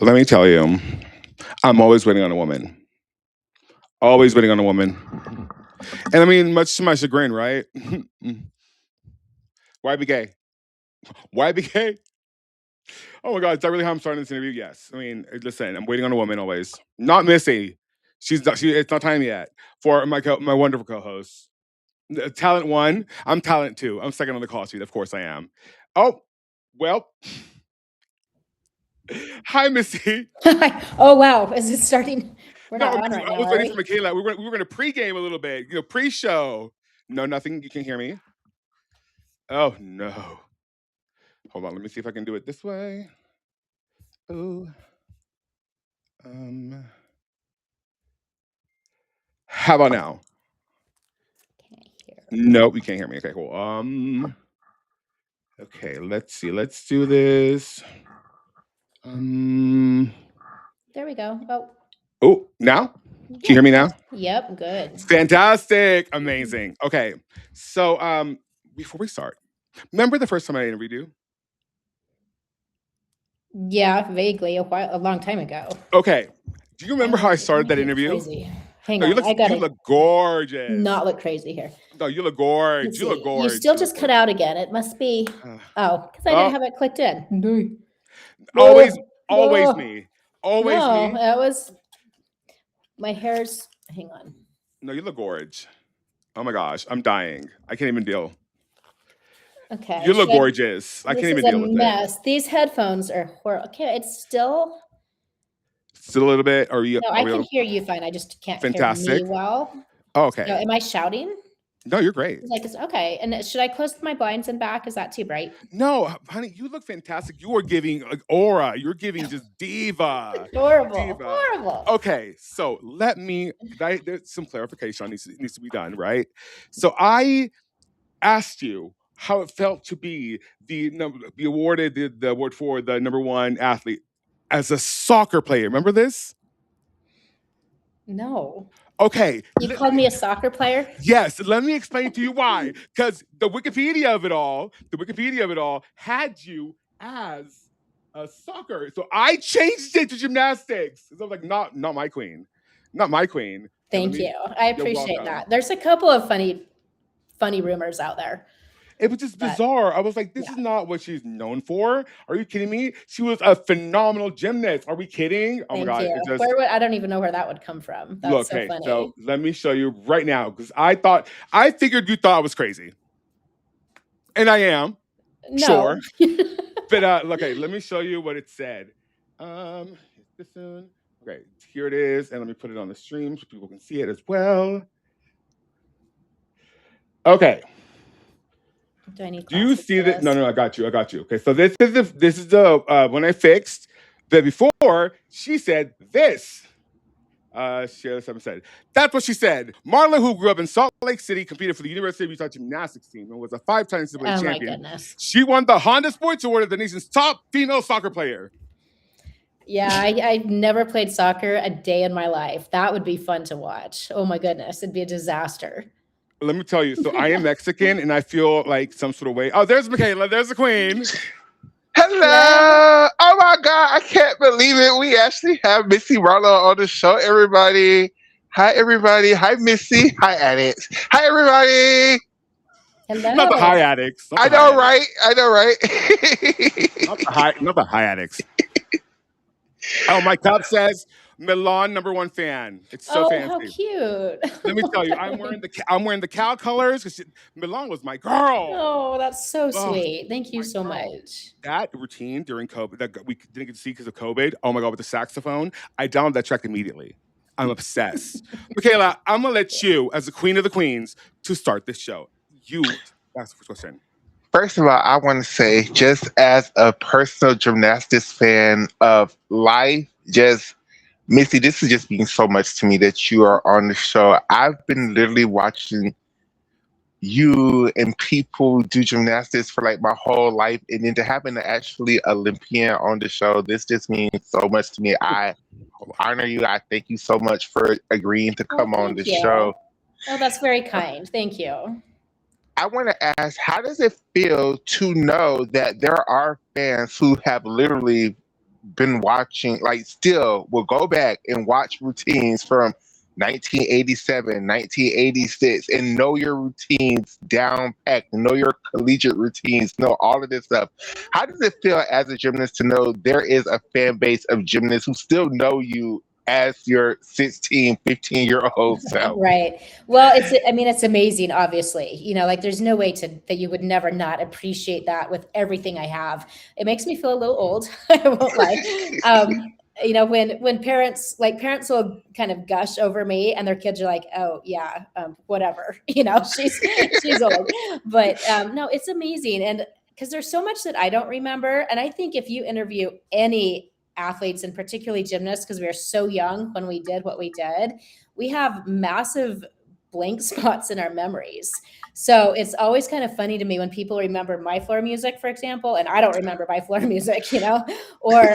Let me tell you, I'm always waiting on a woman. Always waiting on a woman. And I mean, much to my chagrin, right? Why be gay? Why be gay? Oh my God, is that really how I'm starting this interview? Yes. I mean, listen, I'm waiting on a woman always. Not Missy. She's not. It's not time yet for my wonderful co-host, talent one. I'm talent two. I'm second on the call sheet. Of course, I am. Oh, well. Hi, Missy. Oh wow, is it starting? We're No, not on right I now, was are waiting for we? Michaela. We were going to pregame a little bit. Pre-show. No, nothing. You can hear me. Oh no. Hold on. Let me see if I can do it this way. Oh. How about now? Can't hear. Nope, you can't hear me. Okay, cool. Okay, let's see. Let's do this. There we go. Oh, now? Can you hear me now? Yep, good. Fantastic. Amazing. Okay. So before we start, remember the first time I interviewed you? Yeah, vaguely a long time ago. Okay. Do you remember how I started that interview? Crazy. Hang No, on, you look gorgeous. Not look crazy here. No, you look gorgeous. You look gorgeous. You still just cut out again. It must be. Oh, because I didn't have it clicked in. Always me. Always no, me. that was my hair's. Hang on. No, you look gorgeous. Oh my gosh, I'm dying. I can't even deal. Okay. You look gorgeous. I can't even deal with it. Mess. These headphones are horrible. Okay, it's still a little bit. Or you? No, I can hear you fine. I just can't hear me well. Oh, okay. So, am I shouting? No, you're great. Like, okay. And should I close my blinds and back? Is that too bright? No, honey, you look fantastic. You are giving aura. You're giving just diva. Horrible. Okay, so there's some clarification needs to be done, right? So I asked you how it felt to be awarded the award for the #1 athlete as a soccer player. Remember this? No. Okay. You called me a soccer player? Yes. Let me explain to you why. Because the Wikipedia of it all had you as a soccer. So I changed it to gymnastics. So I was like, not my queen. Not my queen. Thank you. I appreciate that. There's a couple of funny rumors out there. It was just bizarre. I was like, this is not what she's known for. Are you kidding me? She was a phenomenal gymnast. Are we kidding? Oh my God. I don't even know where that would come from. That's so funny. So let me show you right now, because I figured you thought I was crazy. And I am. No. Sure. But okay, let me show you what it said. This soon. Okay, here it is. And let me put it on the stream so people can see it as well. Okay. Do I need Do you see that? No, I got you. Okay, so this is the when I fixed. But before she said this. Said that's what she said. Marlowe, who grew up in Salt Lake City, competed for the University of Utah Gymnastics team and was a 5-time NCAA champion. My goodness. She won the Honda Sports Award as the nation's top female soccer player. Yeah, I never played soccer a day in my life. That would be fun to watch. Oh my goodness, it'd be a disaster. Let me tell you. So I am Mexican, and I feel like some sort of way. Oh, there's Michaela. There's the queen. Hello! Oh my God, I can't believe it. We actually have Missy Marlowe on the show, everybody. Hi, everybody. Hi, Missy. Hi, addicts. Hi, everybody. Hello. Not the high addicts. I know, right? Not the high addicts. Oh, my cup says Milan #1 fan. It's so fancy. How cute. Let me tell you, I'm wearing the cow colors because Milan was my girl. Oh, that's so sweet. Thank you so much. That routine during COVID that we didn't get to see because of COVID. Oh my God, with the saxophone. I downloaded that track immediately. I'm obsessed. Michaela, I'm going to let you, as the queen of the queens, to start this show. That's the first question. First of all, I want to say, just as a personal gymnastics fan of life, Missy, this has just been so much to me that you are on the show. I've been literally watching you and people do gymnastics for like my whole life. And then to happen to actually Olympian on the show, this just means so much to me. I honor you. I thank you so much for agreeing to come on the show. Oh, that's very kind. Thank you. I want to ask, how does it feel to know that there are fans who have literally been watching, like still will go back and watch routines from 1987, 1986, and know your routines down packed, know your collegiate routines, know all of this stuff. How does it feel as a gymnast to know there is a fan base of gymnasts who still know you as your 16, 15-year-old self? Right. Well, I mean, it's amazing, obviously. Like there's no way that you would never not appreciate that with everything I have. It makes me feel a little old, I won't lie. When parents will kind of gush over me and their kids are like, oh yeah, whatever, she's old. But no, it's amazing. And because there's so much that I don't remember. And I think if you interview any athletes and particularly gymnasts, because we were so young when we did what we did, we have massive blank spots in our memories. So it's always kind of funny to me when people remember my floor music, for example, and I don't remember my floor music, or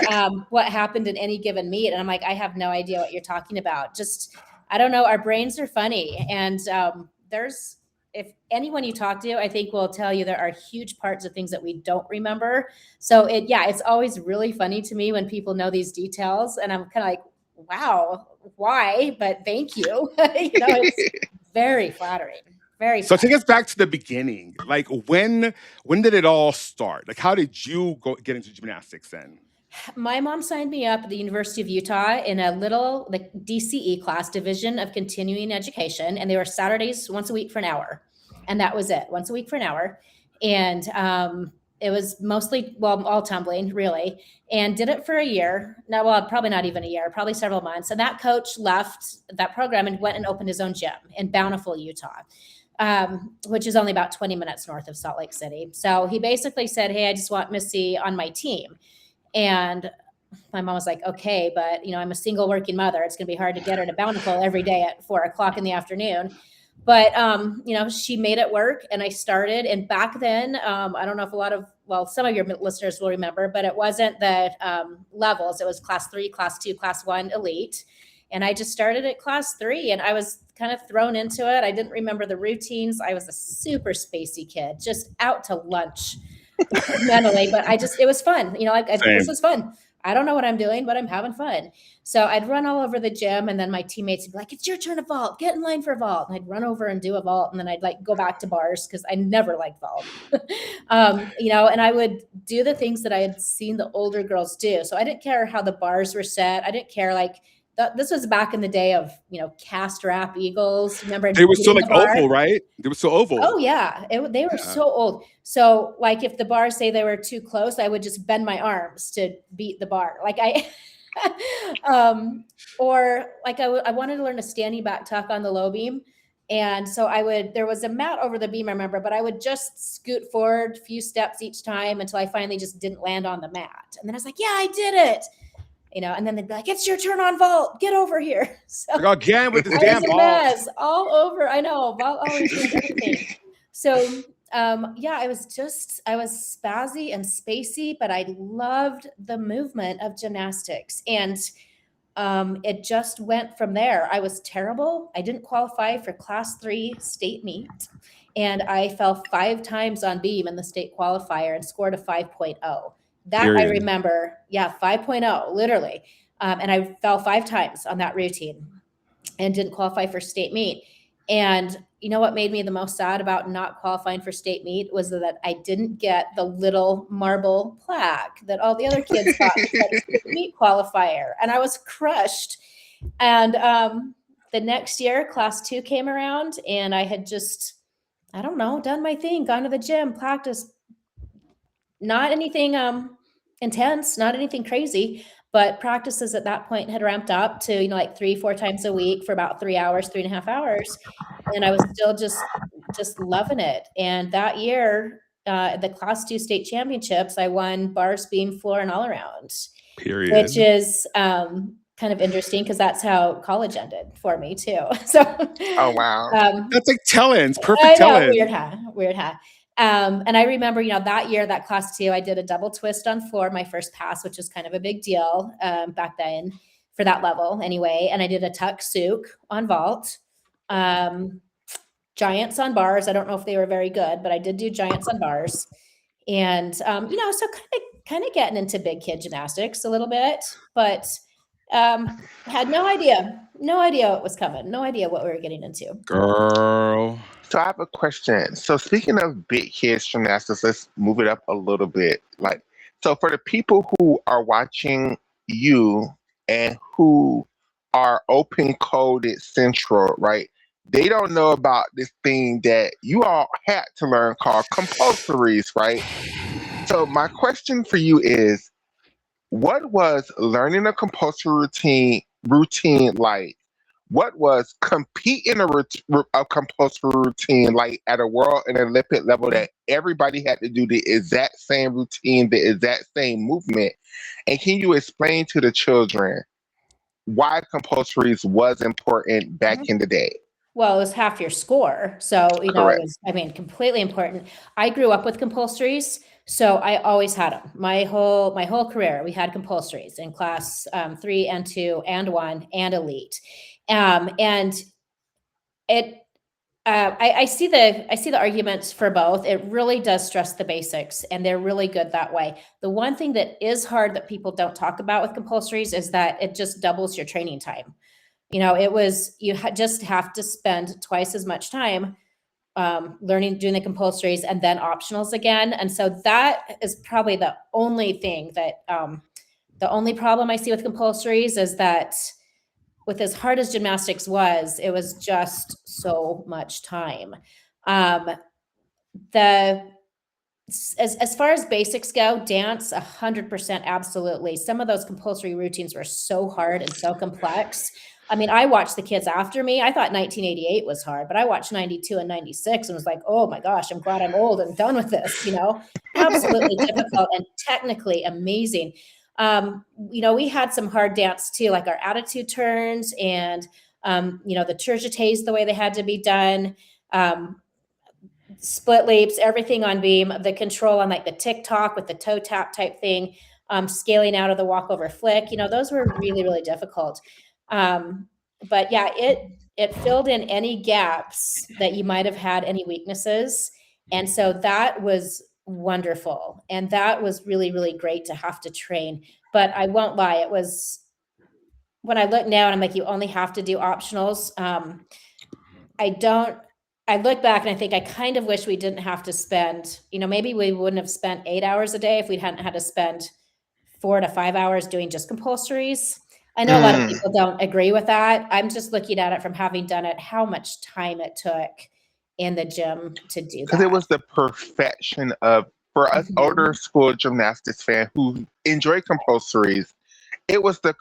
what happened in any given meet. And I'm like, I have no idea what you're talking about. Just, I don't know. Our brains are funny. And if anyone you talk to, I think will tell you there are huge parts of things that we don't remember. So it's always really funny to me when people know these details. And I'm kind of like, wow, why? But thank you. It's very flattering. Very So flattering. take us back to the beginning. Like when did it all start? Like how did you get into gymnastics then? My mom signed me up at the University of Utah in a little DCE class, Division of Continuing Education, and they were Saturdays once a week for an hour, and that was it, once a week for an hour. And it was mostly, all tumbling, really, and did it for a year. No, well, probably not even a year, probably several months. And that coach left that program and went and opened his own gym in Bountiful, Utah, which is only about 20 minutes north of Salt Lake City. So he basically said, hey, I just want Missy on my team. And my mom was like, okay, but I'm a single working mother. It's going to be hard to get her to Bountiful every day at 4:00 in the afternoon. But, she made it work and I started. And back then, I don't know if some of your listeners will remember, but it wasn't the levels. It was class 3, class 2, class 1 elite. And I just started at class 3 and I was kind of thrown into it. I didn't remember the routines. I was a super spacey kid, just out to lunch mentally, but it was fun. This was fun. I don't know what I'm doing, but I'm having fun. So I'd run all over the gym and then my teammates would be like, it's your turn to vault, get in line for a vault. And I'd run over and do a vault. And then I'd go back to bars because I never liked vault, and I would do the things that I had seen the older girls do. So I didn't care how the bars were set. I didn't care this was back in the day of, cast wrap eagles. Remember? They were still oval, right? They were still oval. Oh yeah. They were so old. So if the bars say they were too close, I would just bend my arms to beat the bar. I wanted to learn a standing back tuck on the low beam. And so there was a mat over the beam, I remember, but I would just scoot forward a few steps each time until I finally just didn't land on the mat. And then I was like, yeah, I did it. And then they'd be like, it's your turn on vault. Get over here. So again with this damn ball. All over. I know. Vault always doing everything. So I was spazzy and spacey, but I loved the movement of gymnastics. And it just went from there. I was terrible. I didn't qualify for class 3 state meet. And I fell 5 times on beam in the state qualifier and scored a 5.0. That Period. I remember, 5.0, literally. And I fell 5 times on that routine and didn't qualify for state meet. And you know what made me the most sad about not qualifying for state meet was that I didn't get the little marble plaque that all the other kids got for state meet qualifier. And I was crushed. And the next year, class 2 came around and I had just, I don't know, done my thing, gone to the gym, practiced. Not anything intense, not anything crazy, but practices at that point had ramped up to 3-4 times a week for about 3 hours, 3.5 hours, and I was still just loving it. And that year, the class 2 state championships, I won bars, beam, floor, and all around. Period. Which is kind of interesting because that's how college ended for me too. So, oh wow, that's like tell-ins, perfect tell-ins. Weird, huh? And I remember, that year, that class 2, I did a double twist on floor, my first pass, which was kind of a big deal back then for that level anyway. And I did a tuck souk on vault, giants on bars. I don't know if they were very good, but I did do giants on bars. And, so kind of getting into big kid gymnastics a little bit, but had no idea what was coming, no idea what we were getting into. Girl. So I have a question. So speaking of big kids gymnastics, let's move it up a little bit. Like, so for the people who are watching you and who are open coded central, right? They don't know about this thing that you all had to learn called compulsories, right? So my question for you is, what was learning a compulsory routine like? What was competing a compulsory routine like at a world and Olympic level that everybody had to do the exact same routine, the exact same movement? And can you explain to the children why compulsories was important back in the day? Well, it was half your score. So, it Correct. was, completely important. I grew up with compulsories, so I always had them. My whole career, we had compulsories in class 3 and 2 and 1 and elite. And it, I see the arguments for both. It really does stress the basics, and they're really good that way. The one thing that is hard that people don't talk about with compulsories is that it just doubles your training time. Just have to spend twice as much time doing the compulsories and then optionals again. And so that is probably the only thing that the only problem I see with compulsories is that with as hard as gymnastics was, it was just so much time. As far as basics go, dance, 100%, absolutely. Some of those compulsory routines were so hard and so complex. I watched the kids after me. I thought 1988 was hard, but I watched 92 and 96 and was like, oh my gosh, I'm glad I'm old and done with this, absolutely difficult and technically amazing. We had some hard dance too, like our attitude turns and, the turgetés, the way they had to be done. Split leaps, everything on beam, the control on like the TikTok with the toe tap type thing, scaling out of the walkover flick, those were really, really difficult. But yeah, it filled in any gaps that you might have had, any weaknesses. And so that was wonderful. And that was really, really great to have to train. But I won't lie, it was, when I look now and I'm like, you only have to do optionals. I look back and I think I kind of wish we didn't have to spend, maybe we wouldn't have spent 8 hours a day if we hadn't had to spend 4 to 5 hours doing just compulsories. I know a lot of people don't agree with that. I'm just looking at it from having done it, how much time it took in the gym to do that. Because it was the perfection of, for us older school gymnastics fans who enjoy compulsories, it was the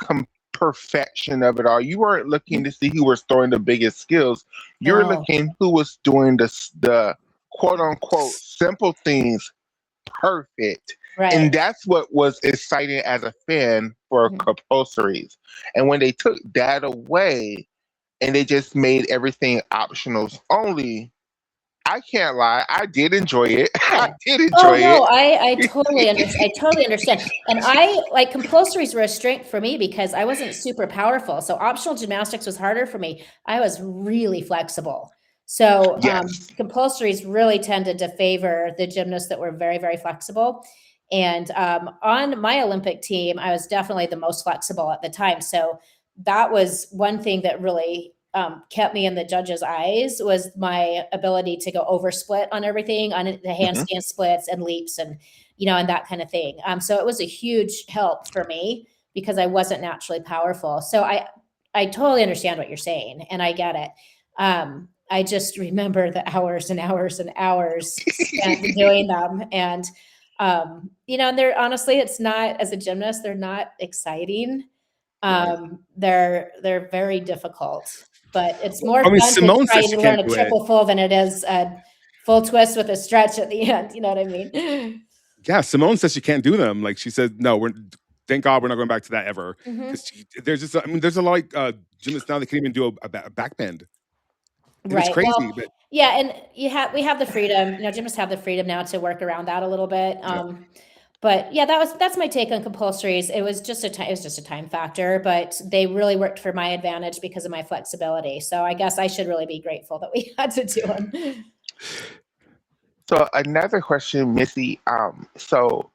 perfection of it all. You weren't looking to see who was throwing the biggest skills. You were looking who was doing the quote unquote simple things perfect. Right. And that's what was exciting as a fan for compulsories. And when they took that away and they just made everything optionals only, I can't lie, I did enjoy it. I did enjoy it. I totally understand. I totally understand. And compulsories were a strength for me because I wasn't super powerful. So optional gymnastics was harder for me. I was really flexible. So compulsories really tended to favor the gymnasts that were very, very flexible. And on my Olympic team, I was definitely the most flexible at the time. So that was one thing that really kept me in the judges' eyes, was my ability to go over split on everything, on the handstand splits and leaps and, and that kind of thing. So it was a huge help for me because I wasn't naturally powerful. So I totally understand what you're saying and I get it. I just remember the hours and hours and hours spent doing them. And, they're honestly, it's not, as a gymnast, they're not exciting. They're very difficult. But it's more fun Simone to try says to she learn can't a do triple full than it is a full twist with a stretch at the end. You know what I mean? Yeah, Simone says she can't do them. Like she said, no, thank God we're not going back to that ever. There's just, there's a lot of gymnasts now that can't even do a back bend. It's crazy. Well, but yeah, and we have the freedom. Gymnasts have the freedom now to work around that a little bit. But yeah, that's my take on compulsories. It was just a time factor, but they really worked for my advantage because of my flexibility. So I guess I should really be grateful that we had to do them. So another question, Missy. So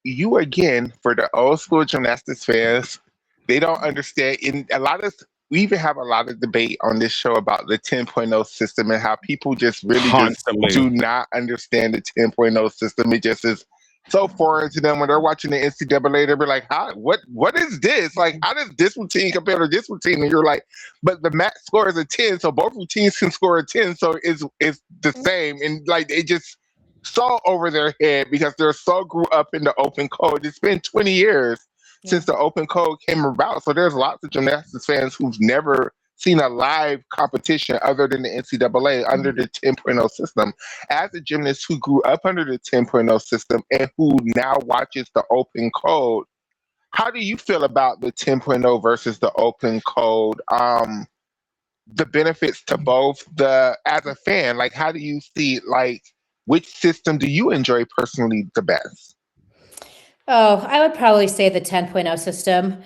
you again, for the old school gymnastics fans, they don't understand. In a lot of, we even have a lot of debate on this show about the 10.0 system and how people just really just Constantly. do not understand the 10.0 system. It just is so foreign to them when they're watching the NCAA. They'll be like, "How? What is this? Like, how does this routine compare to this routine?" And you're like, "But the max score is a 10, so both routines can score a 10, so it's the same." And like, it just so over their head because they're so grew up in the open code. It's been 20 years since the open code came about. So there's lots of gymnastics fans who've never seen a live competition other than the NCAA under the 10.0 system. As a gymnast who grew up under the 10.0 system and who now watches the open code, how do you feel about the 10.0 versus the open code? The benefits to both, as a fan, like how do you see, like, which system do you enjoy personally the best? Oh, I would probably say the 10.0 system.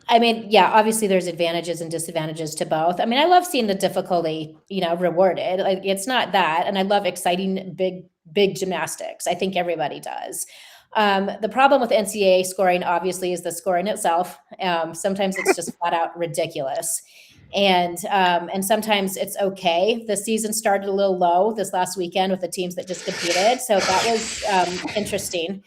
I mean, yeah, obviously there's advantages and disadvantages to both. I mean, I love seeing the difficulty, rewarded. Like it's not that. And I love exciting, big gymnastics. I think everybody does. The problem with NCAA scoring, obviously, is the scoring itself. Sometimes it's just flat out ridiculous. And sometimes it's okay. The season started a little low this last weekend with the teams that just competed. So that was interesting.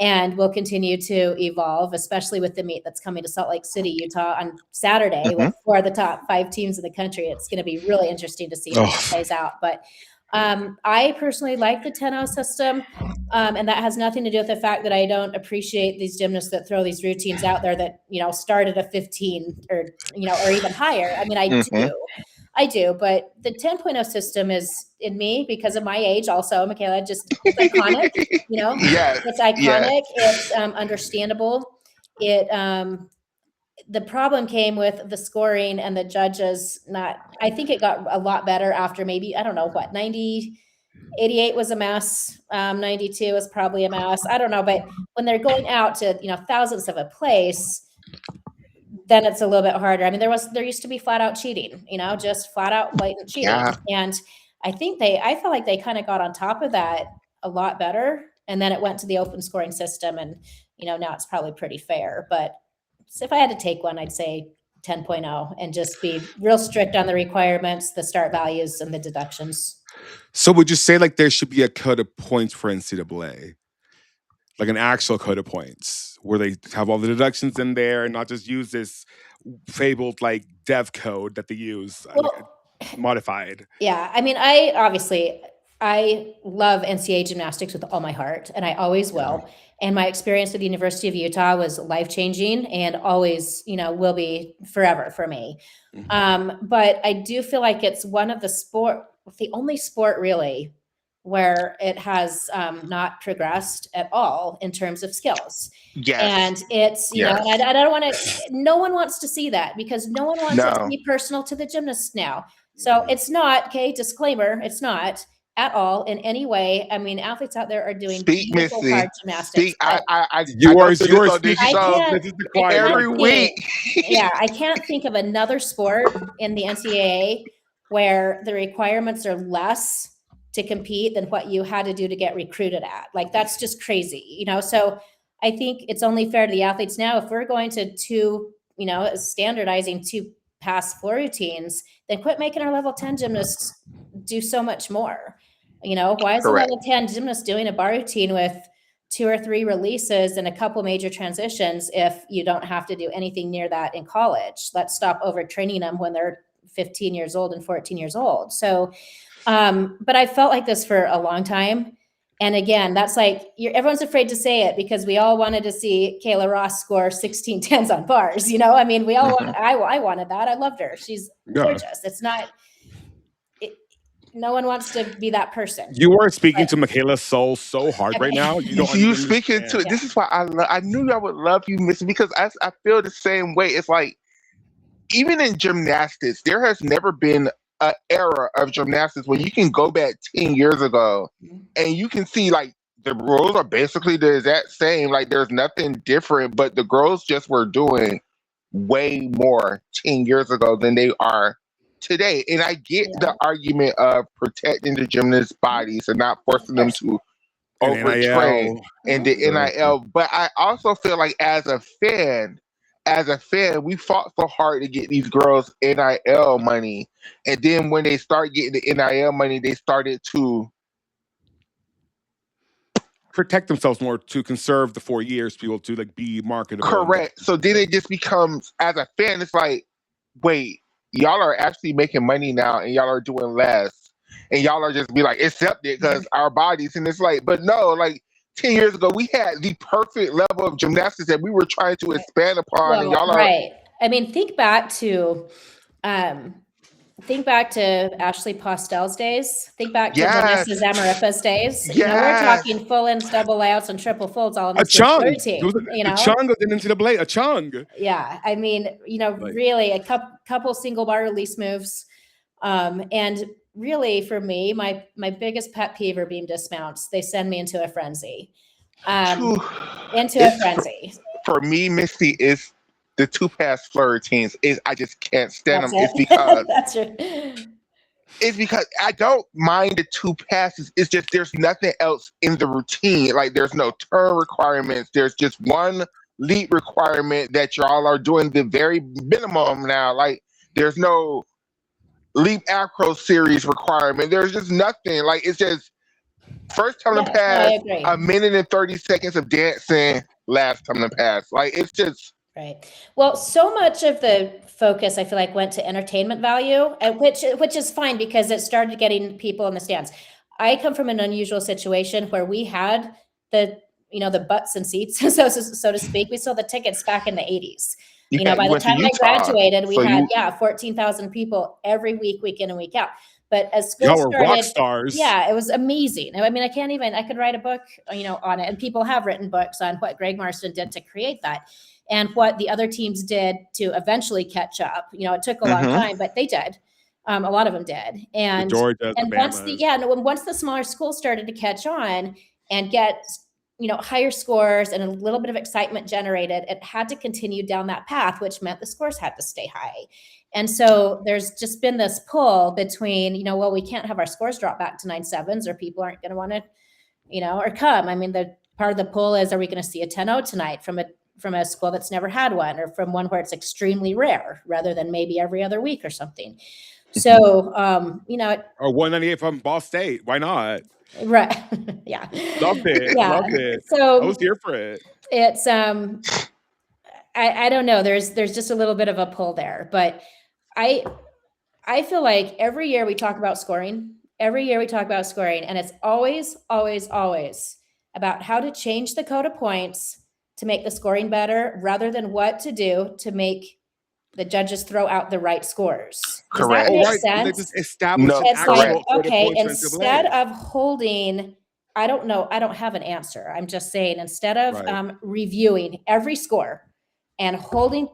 And will continue to evolve, especially with the meet that's coming to Salt Lake City, Utah on Saturday with 4 of the top 5 teams in the country. It's going to be really interesting to see how it plays out. But I personally like the 10-0 system, and that has nothing to do with the fact that I don't appreciate these gymnasts that throw these routines out there that, start at a 15 or even higher. I mean, I do, but the 10.0 system is in me because of my age. Also, Michaela, it's iconic. It's iconic. It's understandable. The problem came with the scoring and the judges I think it got a lot better after maybe, I don't know what, 88 was a mess. 92 was probably a mess. I don't know. But when they're going out to, thousands of a place, then it's a little bit harder. I mean, there used to be flat out cheating, just flat out blatant cheating. Yeah. And I felt like they kind of got on top of that a lot better. And then it went to the open scoring system and, now it's probably pretty fair. But if I had to take one, I'd say 10.0 and just be real strict on the requirements, the start values and the deductions. So would you say like there should be a code of points for NCAA? Like an actual code of points where they have all the deductions in there and not just use this fabled like dev code that they use modified. Yeah. I mean, I love NCAA gymnastics with all my heart, and I always will. And my experience at the University of Utah was life-changing and always, will be forever for me. But I do feel like it's one of the only sport really where it has not progressed at all in terms of skills. Yes. And it's, and I don't want to, no one wants to see that because no one wants it to be personal to the gymnasts now. So it's not, disclaimer, it's not at all in any way. I mean, athletes out there are doing beautiful Missy. hard gymnastics. You are speaking every week. Yeah, I can't think of another sport in the NCAA where the requirements are less to compete than what you had to do to get recruited at. Like, that's just crazy, So I think it's only fair to the athletes now. If we're going to standardizing 2 pass floor routines, then quit making our level 10 gymnasts do so much more. Why is a level 10 gymnast doing a bar routine with 2 or 3 releases and a couple major transitions if you don't have to do anything near that in college? Let's stop overtraining them when they're 15 years old and 14 years old. So, but I felt like this for a long time. And again, that's like, everyone's afraid to say it because we all wanted to see Kayla Ross score 16 10s on bars. I mean, we all, I wanted that. I loved her. She's gorgeous. It's not, no one wants to be that person. You are speaking to Michaela's soul so hard right now. You speaking to, this is why I knew I would love you, Missy, because I feel the same way. It's like, even in gymnastics, there has never been an era of gymnastics when you can go back 10 years ago and you can see like the rules are basically the exact same. Like there's nothing different, but the girls just were doing way more 10 years ago than they are today. And I get the argument of protecting the gymnasts' bodies and not forcing them to over train and the NIL. But I also feel like as a fan, we fought so hard to get these girls NIL money. And then when they start getting the NIL money, they started to protect themselves more to conserve the 4 years, people to like be marketable. Correct. So then it just becomes, as a fan, it's like, wait, y'all are actually making money now and y'all are doing less. And y'all are just be like, accept it because our bodies. And it's like, but no, like 10 years ago, we had the perfect level of gymnastics that we were trying to expand upon. Well, and y'all are right. I mean, think back to Ashley Postel's days. Think back to Vanessa Zamaripa's days. You know, we're talking full ins, double layouts, and triple folds all in this routine. You know, a chung of the NCAA, a chung. Yeah, I mean, you know, like, really a couple single bar release moves, and really for me, my biggest pet peeve are beam dismounts. They send me into a frenzy. For me, Missy, is the 2-pass fleur routines. I just can't stand them. It's because it's because I don't mind the 2 passes. It's just there's nothing else in the routine. Like there's no turn requirements. There's just one leap requirement that y'all are doing the very minimum now. Like there's no leap acro series requirement. There's just nothing. Like it's just first tumbling pass, a minute and 30 seconds of dancing, last tumbling pass. Like it's just right. Well, so much of the focus, I feel like, went to entertainment value, which is fine because it started getting people in the stands. I come from an unusual situation where we had the butts and seats, so to speak. We sold the tickets back in the 80s. By the time I graduated, we had 14,000 people every week in and week out. But as school started, rock stars. Yeah, it was amazing. I mean, I could write a book, on it, and people have written books on what Greg Marston did to create that. And what the other teams did to eventually catch up. It took a long time, but they did. A lot of them did. And once the smaller schools started to catch on and get, higher scores and a little bit of excitement generated, it had to continue down that path, which meant the scores had to stay high. And so there's just been this pull between, we can't have our scores drop back to 9.7s or people aren't going to want to, or come. I mean, the part of the pull is, are we going to see a 10-0 tonight from a school that's never had one, or from one where it's extremely rare rather than maybe every other week or something. So, or 198 from Ball State. Why not? Right. Yeah. Loved it. Yeah. Loved it. So I was here for it. It's, I don't know. There's just a little bit of a pull there, but I feel like every year we talk about scoring, and it's always, always, always about how to change the code of points to make the scoring better rather than what to do to make the judges throw out the right scores. Does that make sense? They just establish it's like, okay, instead of holding, I don't know, I don't have an answer. I'm just saying, instead of reviewing every score and holding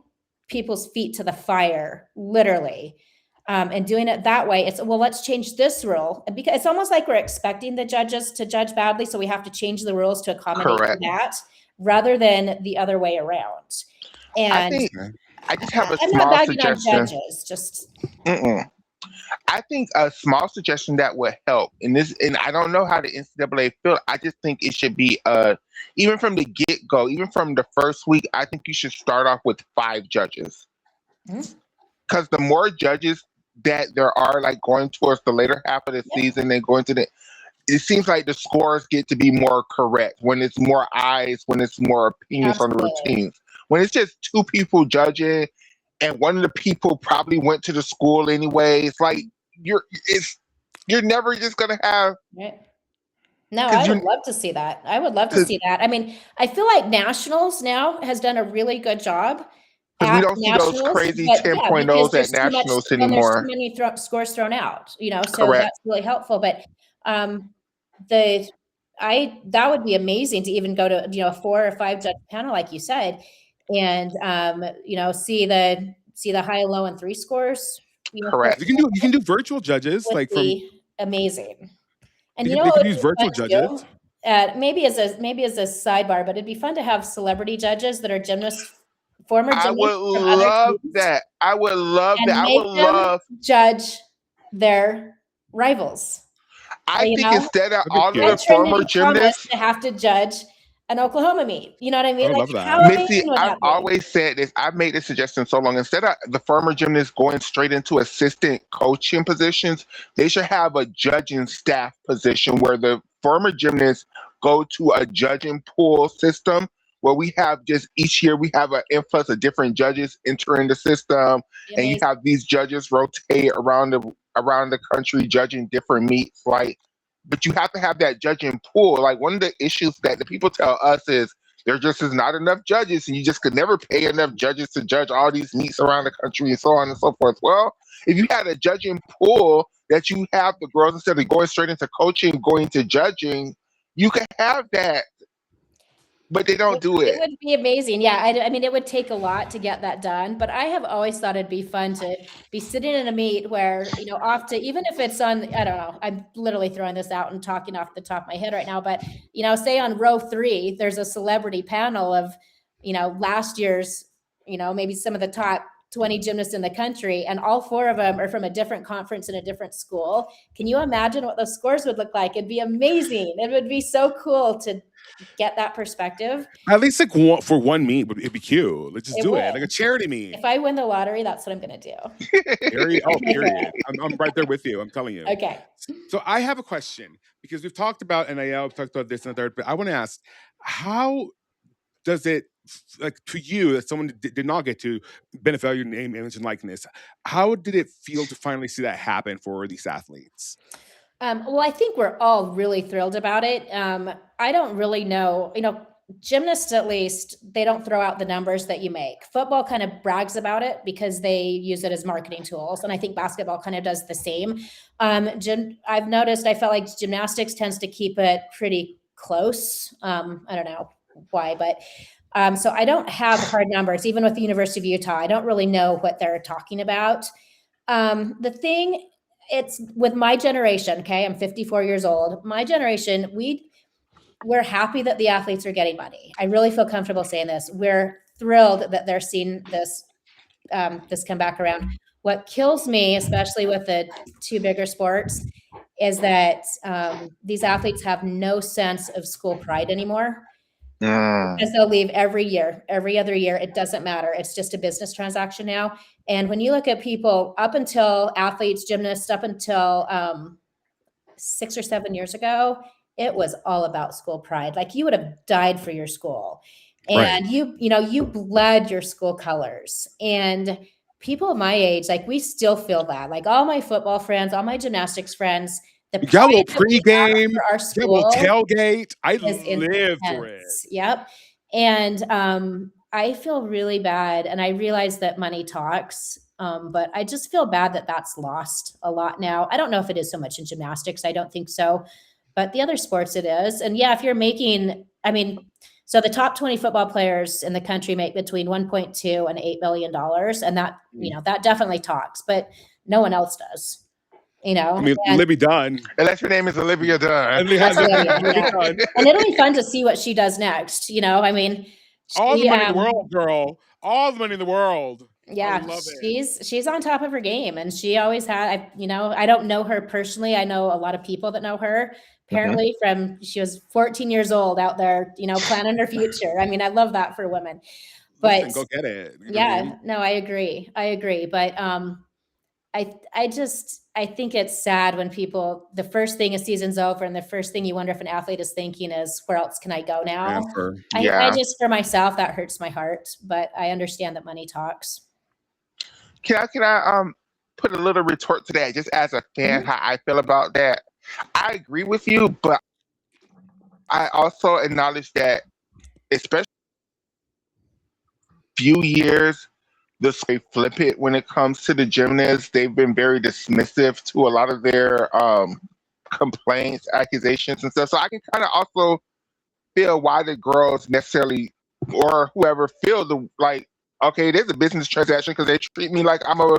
people's feet to the fire, literally, and doing it that way, it's, well, let's change this rule. Because it's almost like we're expecting the judges to judge badly, so we have to change the rules to accommodate that, rather than the other way around. And I just have a small suggestion. I think a small suggestion that would help in this, and I don't know how the NCAA feel. I just think it should be even from the get-go, even from the first week, I think you should start off with 5 judges. Because the more judges that there are, like going towards the later half of the season and going to it seems like the scores get to be more correct when it's more eyes, when it's more opinions on the routines. When it's just 2 people judging and one of the people probably went to the school anyway, it's like you're never just gonna have. No, I would love to see that. I I mean, I feel like Nationals now has done a really good job. Because we don't see those crazy 10.0s at Nationals anymore. There's too many scores thrown out, so that's really helpful. But that would be amazing to even go to, a 4 or 5 judge panel, like you said, and see the high, low, and 3 scores. Correct. You can do virtual judges, like from amazing. And you could use virtual judges. Maybe as a sidebar, but it'd be fun to have celebrity judges that are former gymnasts. I would love that. I would love judge their rivals. I You think know, instead of That'd be all of cute. the former Trinity Thomas gymnasts, to have to judge an Oklahoma meet. You know what I I mean? would Like, love that. how Missy, amazing would I've that be? always said this. I've made this suggestion so long. Instead of the former gymnasts going straight into assistant coaching positions, they should have a judging staff position where the former gymnasts go to a judging pool system where we have just each year we have an influx of different judges entering the system, Be and you amazing. have these judges rotate around the country judging different meets. Like, but you have to have that judging pool. Like one of the issues that the people tell us is there just is not enough judges, and you just could never pay enough judges to judge all these meets around the country and so on and so forth. Well, if you had a judging pool that you have the girls instead of going straight into coaching, going to judging, you could have that, but they don't do It it. would be amazing. Yeah, I mean, it would take a lot to get that done, but I have always thought it'd be fun to be sitting in a meet where, you know, off to, even if it's on, I don't know, I'm literally throwing this out and talking off the top of my head right now, but, you know, say on row 3, there's a celebrity panel of, you know, last year's, you know, maybe some of the top 20 gymnasts in the country, and all 4 of them are from a different conference in a different school. Can you imagine what those scores would look like? It'd be amazing. It would be so cool to get that perspective. At least like for one meet, it'd be cute. Let's just It do would. it like a charity meet. If I win the lottery, that's what I'm gonna do. Period. Oh, period. I'm right there with you. I'm telling you. Okay. So I have a question because we've talked about NIL, we've talked about this and the third, but I want to ask, how does it, like, to you, that someone did not get to benefit your name, image, and likeness? How did it feel to finally see that happen for these athletes? Well, I think we're all really thrilled about it. I don't really know, you know, gymnasts, at least, they don't throw out the numbers that you make. Football kind of brags about it because they use it as marketing tools. And I think basketball kind of does the same. I've noticed, I felt like gymnastics tends to keep it pretty close. I don't know why, but so I don't have hard numbers, even with the University of Utah. I don't really know what they're talking about. The thing, it's with my generation, okay, I'm 54 years old. My generation, we're happy that the athletes are getting money. I really feel comfortable saying this. We're thrilled that they're seeing this this come back around. What kills me, especially with the 2 bigger sports, is that these athletes have no sense of school pride anymore. Because they'll leave every year, every other year. It doesn't matter. It's just a business transaction now. And when you look at people up until athletes, gymnasts, up until 6 or 7 years ago, it was all about school pride. Like, you would have died for your school, and you bled your school colors. And people my age, like, we still feel that. Like, all my football friends, all my gymnastics friends, the You got a little pride that we have pregame, for our you got a little school tailgate. I is live for it. intense. Yep. And I feel really bad, and I realize that money talks, but I just feel bad that that's lost a lot now. I don't know if it is so much in gymnastics. I don't think so, but the other sports it is. And yeah, if you're making, I mean, so the top 20 football players in the country make between 1.2 and $8 million, and that, you know, that definitely talks, but no one else does. You know, I mean, Libby Dunn. Unless your name is Olivia Dunn. That's Olivia, Libby yeah. Dunn. And it'll be fun to see what she does next. You know, I mean, All the she, money in the world, girl. All the money in the world. I yeah, love it. she's on top of her game, and she always had. You know, I don't know her personally. I know a lot of people that know her. Apparently, from she was 14 years old out there, you know, planning her future. I mean, I love that for women. But Listen, go get it. You know what I yeah, mean? no, I agree. But I think it's sad when people, the first thing a season's over and the first thing you wonder if an athlete is thinking is, where else can I go now? Transfer. I just, for myself, that hurts my heart, but I understand that money talks. Can I put a little retort to that, just as a fan, how I feel about that? I agree with you, but I also acknowledge that, especially few years, they flip it when it comes to the gymnasts. They've been very dismissive to a lot of their complaints, accusations, and stuff. So I can kind of also feel why the girls necessarily, or whoever, feel like, okay, it is a business transaction because they treat me like I'm a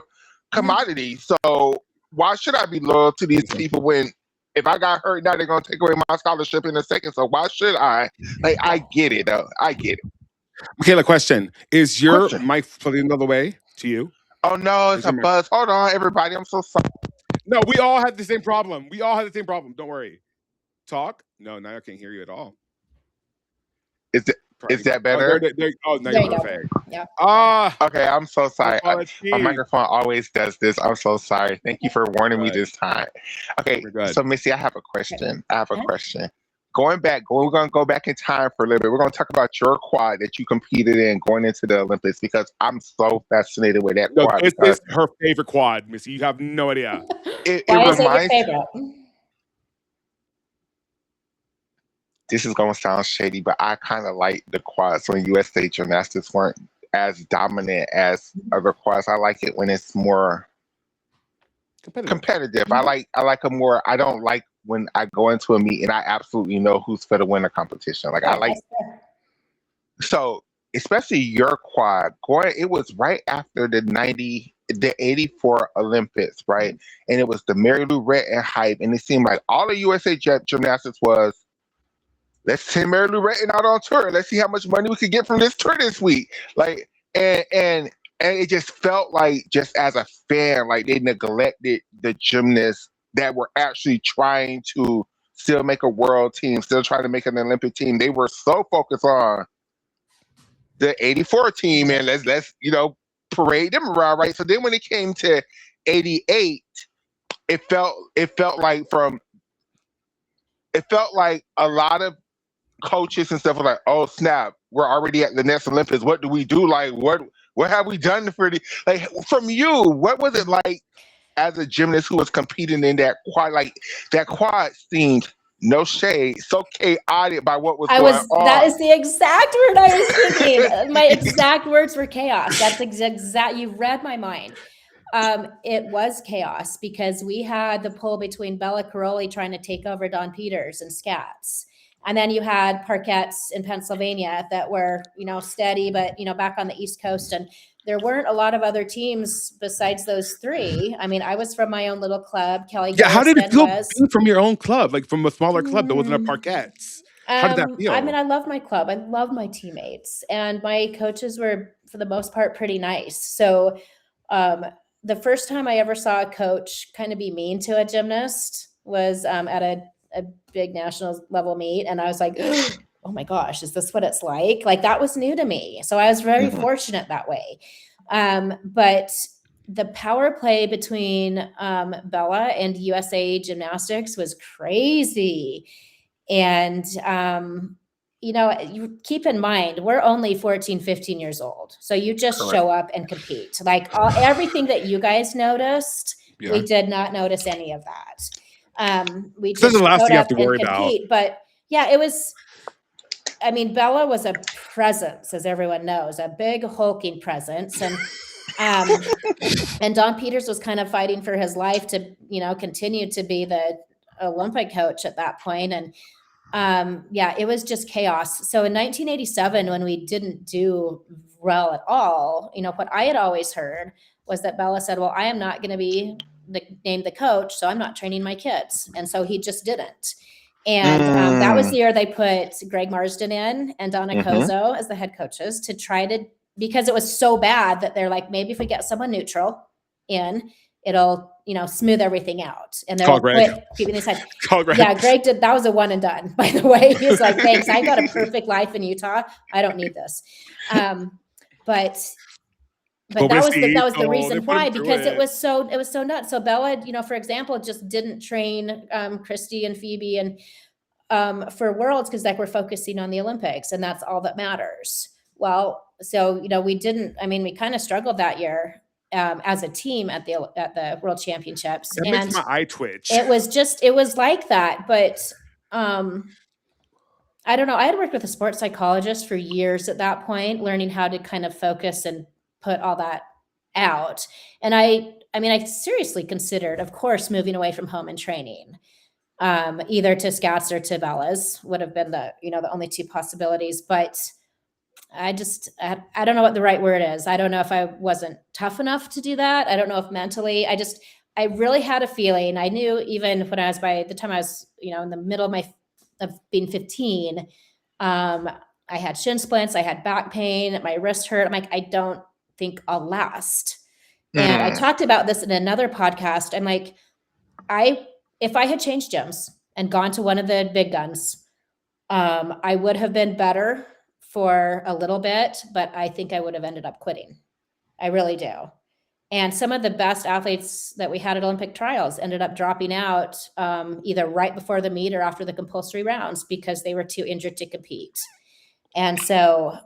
commodity. So why should I be loyal to these people when, if I got hurt now, they're gonna take away my scholarship in a second? So why should I? Like, I get it though. I get it. Michaela, question. Is your mic pulling the other way to you? Oh no, it's a buzz. Hold on, everybody. I'm so sorry. No, we all had the same problem. We all had the same problem. Don't worry. Talk? No, now I can't hear you at all. Is that Oh, better? now There you're you go. perfect. Yeah. Okay, I'm so sorry. My Apologies. microphone always does this. I'm so sorry. Thank you for warning me this time. Okay, We're good. so Missy, I have a question. Okay. We're going to go back in time for a little bit. We're going to talk about your quad that you competed in going into the Olympics because I'm so fascinated with that No, quad this because is her favorite quad, Missy. You have no idea. it Why is it your reminds. favorite? This is going to sound shady, but I kind of like the quads when USA Gymnastics weren't as dominant as other quads. I like it when it's more competitive. I like a more. I don't like when I go into a meet and I absolutely know who's going to win a competition. Like I like so, especially your quad. It was right after the 84 Olympics, right? And it was the Mary Lou Retton hype, and it seemed like all the USA Gymnastics was. Let's send Mary Lou Retton out on tour. Let's see how much money we could get from this tour this week. Like, and it just felt like, just as a fan, like they neglected the gymnasts that were actually trying to still make a world team, still trying to make an Olympic team. They were so focused on the 84 team and let's parade them around, right? So then when it came to 88, it felt like a lot of coaches and stuff were like, oh snap, we're already at the next Olympics. What do we do? Like, what have we done for the, like, from you, what was it like as a gymnast who was competing in that quad? Like, that quad seemed, no shade, so chaotic by what was going on. That is the exact word I was thinking. My exact words were chaos. That's exact. You read my mind. It was chaos because we had the pull between Bella Caroli trying to take over Don Peters and Scats. And then you had Parkettes in Pennsylvania that were, steady, but, back on the East Coast. And there weren't a lot of other teams besides those three. I mean, I was from my own little club. Kelly Yeah, how did it feel was being from your own club, like from a smaller club that wasn't a Parkettes? How did that feel? I mean, I love my club. I love my teammates. And my coaches were, for the most part, pretty nice. So the first time I ever saw a coach kind of be mean to a gymnast was at a big national level meet. And I was like, oh my gosh, is this what it's like? Like, that was new to me. So I was very fortunate that way. But the power play between Bella and USA Gymnastics was crazy. And, you keep in mind, we're only 14, 15 years old. So you just show up and compete. Like everything that you guys noticed, we did not notice any of that. We just the last showed thing you have up to and worry compete. But yeah, it was, I mean, Bella was a presence, as everyone knows, a big hulking presence. And Don Peters was kind of fighting for his life to, continue to be the Olympic coach at that point. And it was just chaos. So in 1987, when we didn't do well at all, what I had always heard was that Bella said, well, I am not going to be named the coach, so I'm not training my kids. And so he just didn't. And that was the year they put Greg Marsden in and Donna Kozo as the head coaches to try to, because it was so bad that they're like, maybe if we get someone neutral in, it'll, smooth everything out. And they'll quit keeping these heads. Yeah, Greg did. That was a one and done, by the way. He was like, thanks. I got a perfect life in Utah. I don't need this. But that was the reason why, because it was so nuts. So Bella, for example, just didn't train Christy and Phoebe and for Worlds because we're focusing on the Olympics and that's all that matters. Well, so we didn't. I mean, we kind of struggled that year as a team at the World Championships. That makes my eye twitch. It was like that, but I don't know. I had worked with a sports psychologist for years at that point, learning how to kind of focus and put all that out. And I seriously considered, of course, moving away from home and training, either to Scats or to Bella's would have been the only two possibilities. But I don't know what the right word is. I don't know if I wasn't tough enough to do that. I don't know if mentally, I really had a feeling. I knew even when by the time I was, in the middle of being 15, I had shin splints, I had back pain, my wrist hurt. I'm like, I don't think I'll last. And I talked about this in another podcast. I'm like, if I had changed gyms and gone to one of the big guns, I would have been better for a little bit, but I think I would have ended up quitting. I really do. And some of the best athletes that we had at Olympic trials ended up dropping out either right before the meet or after the compulsory rounds because they were too injured to compete. And so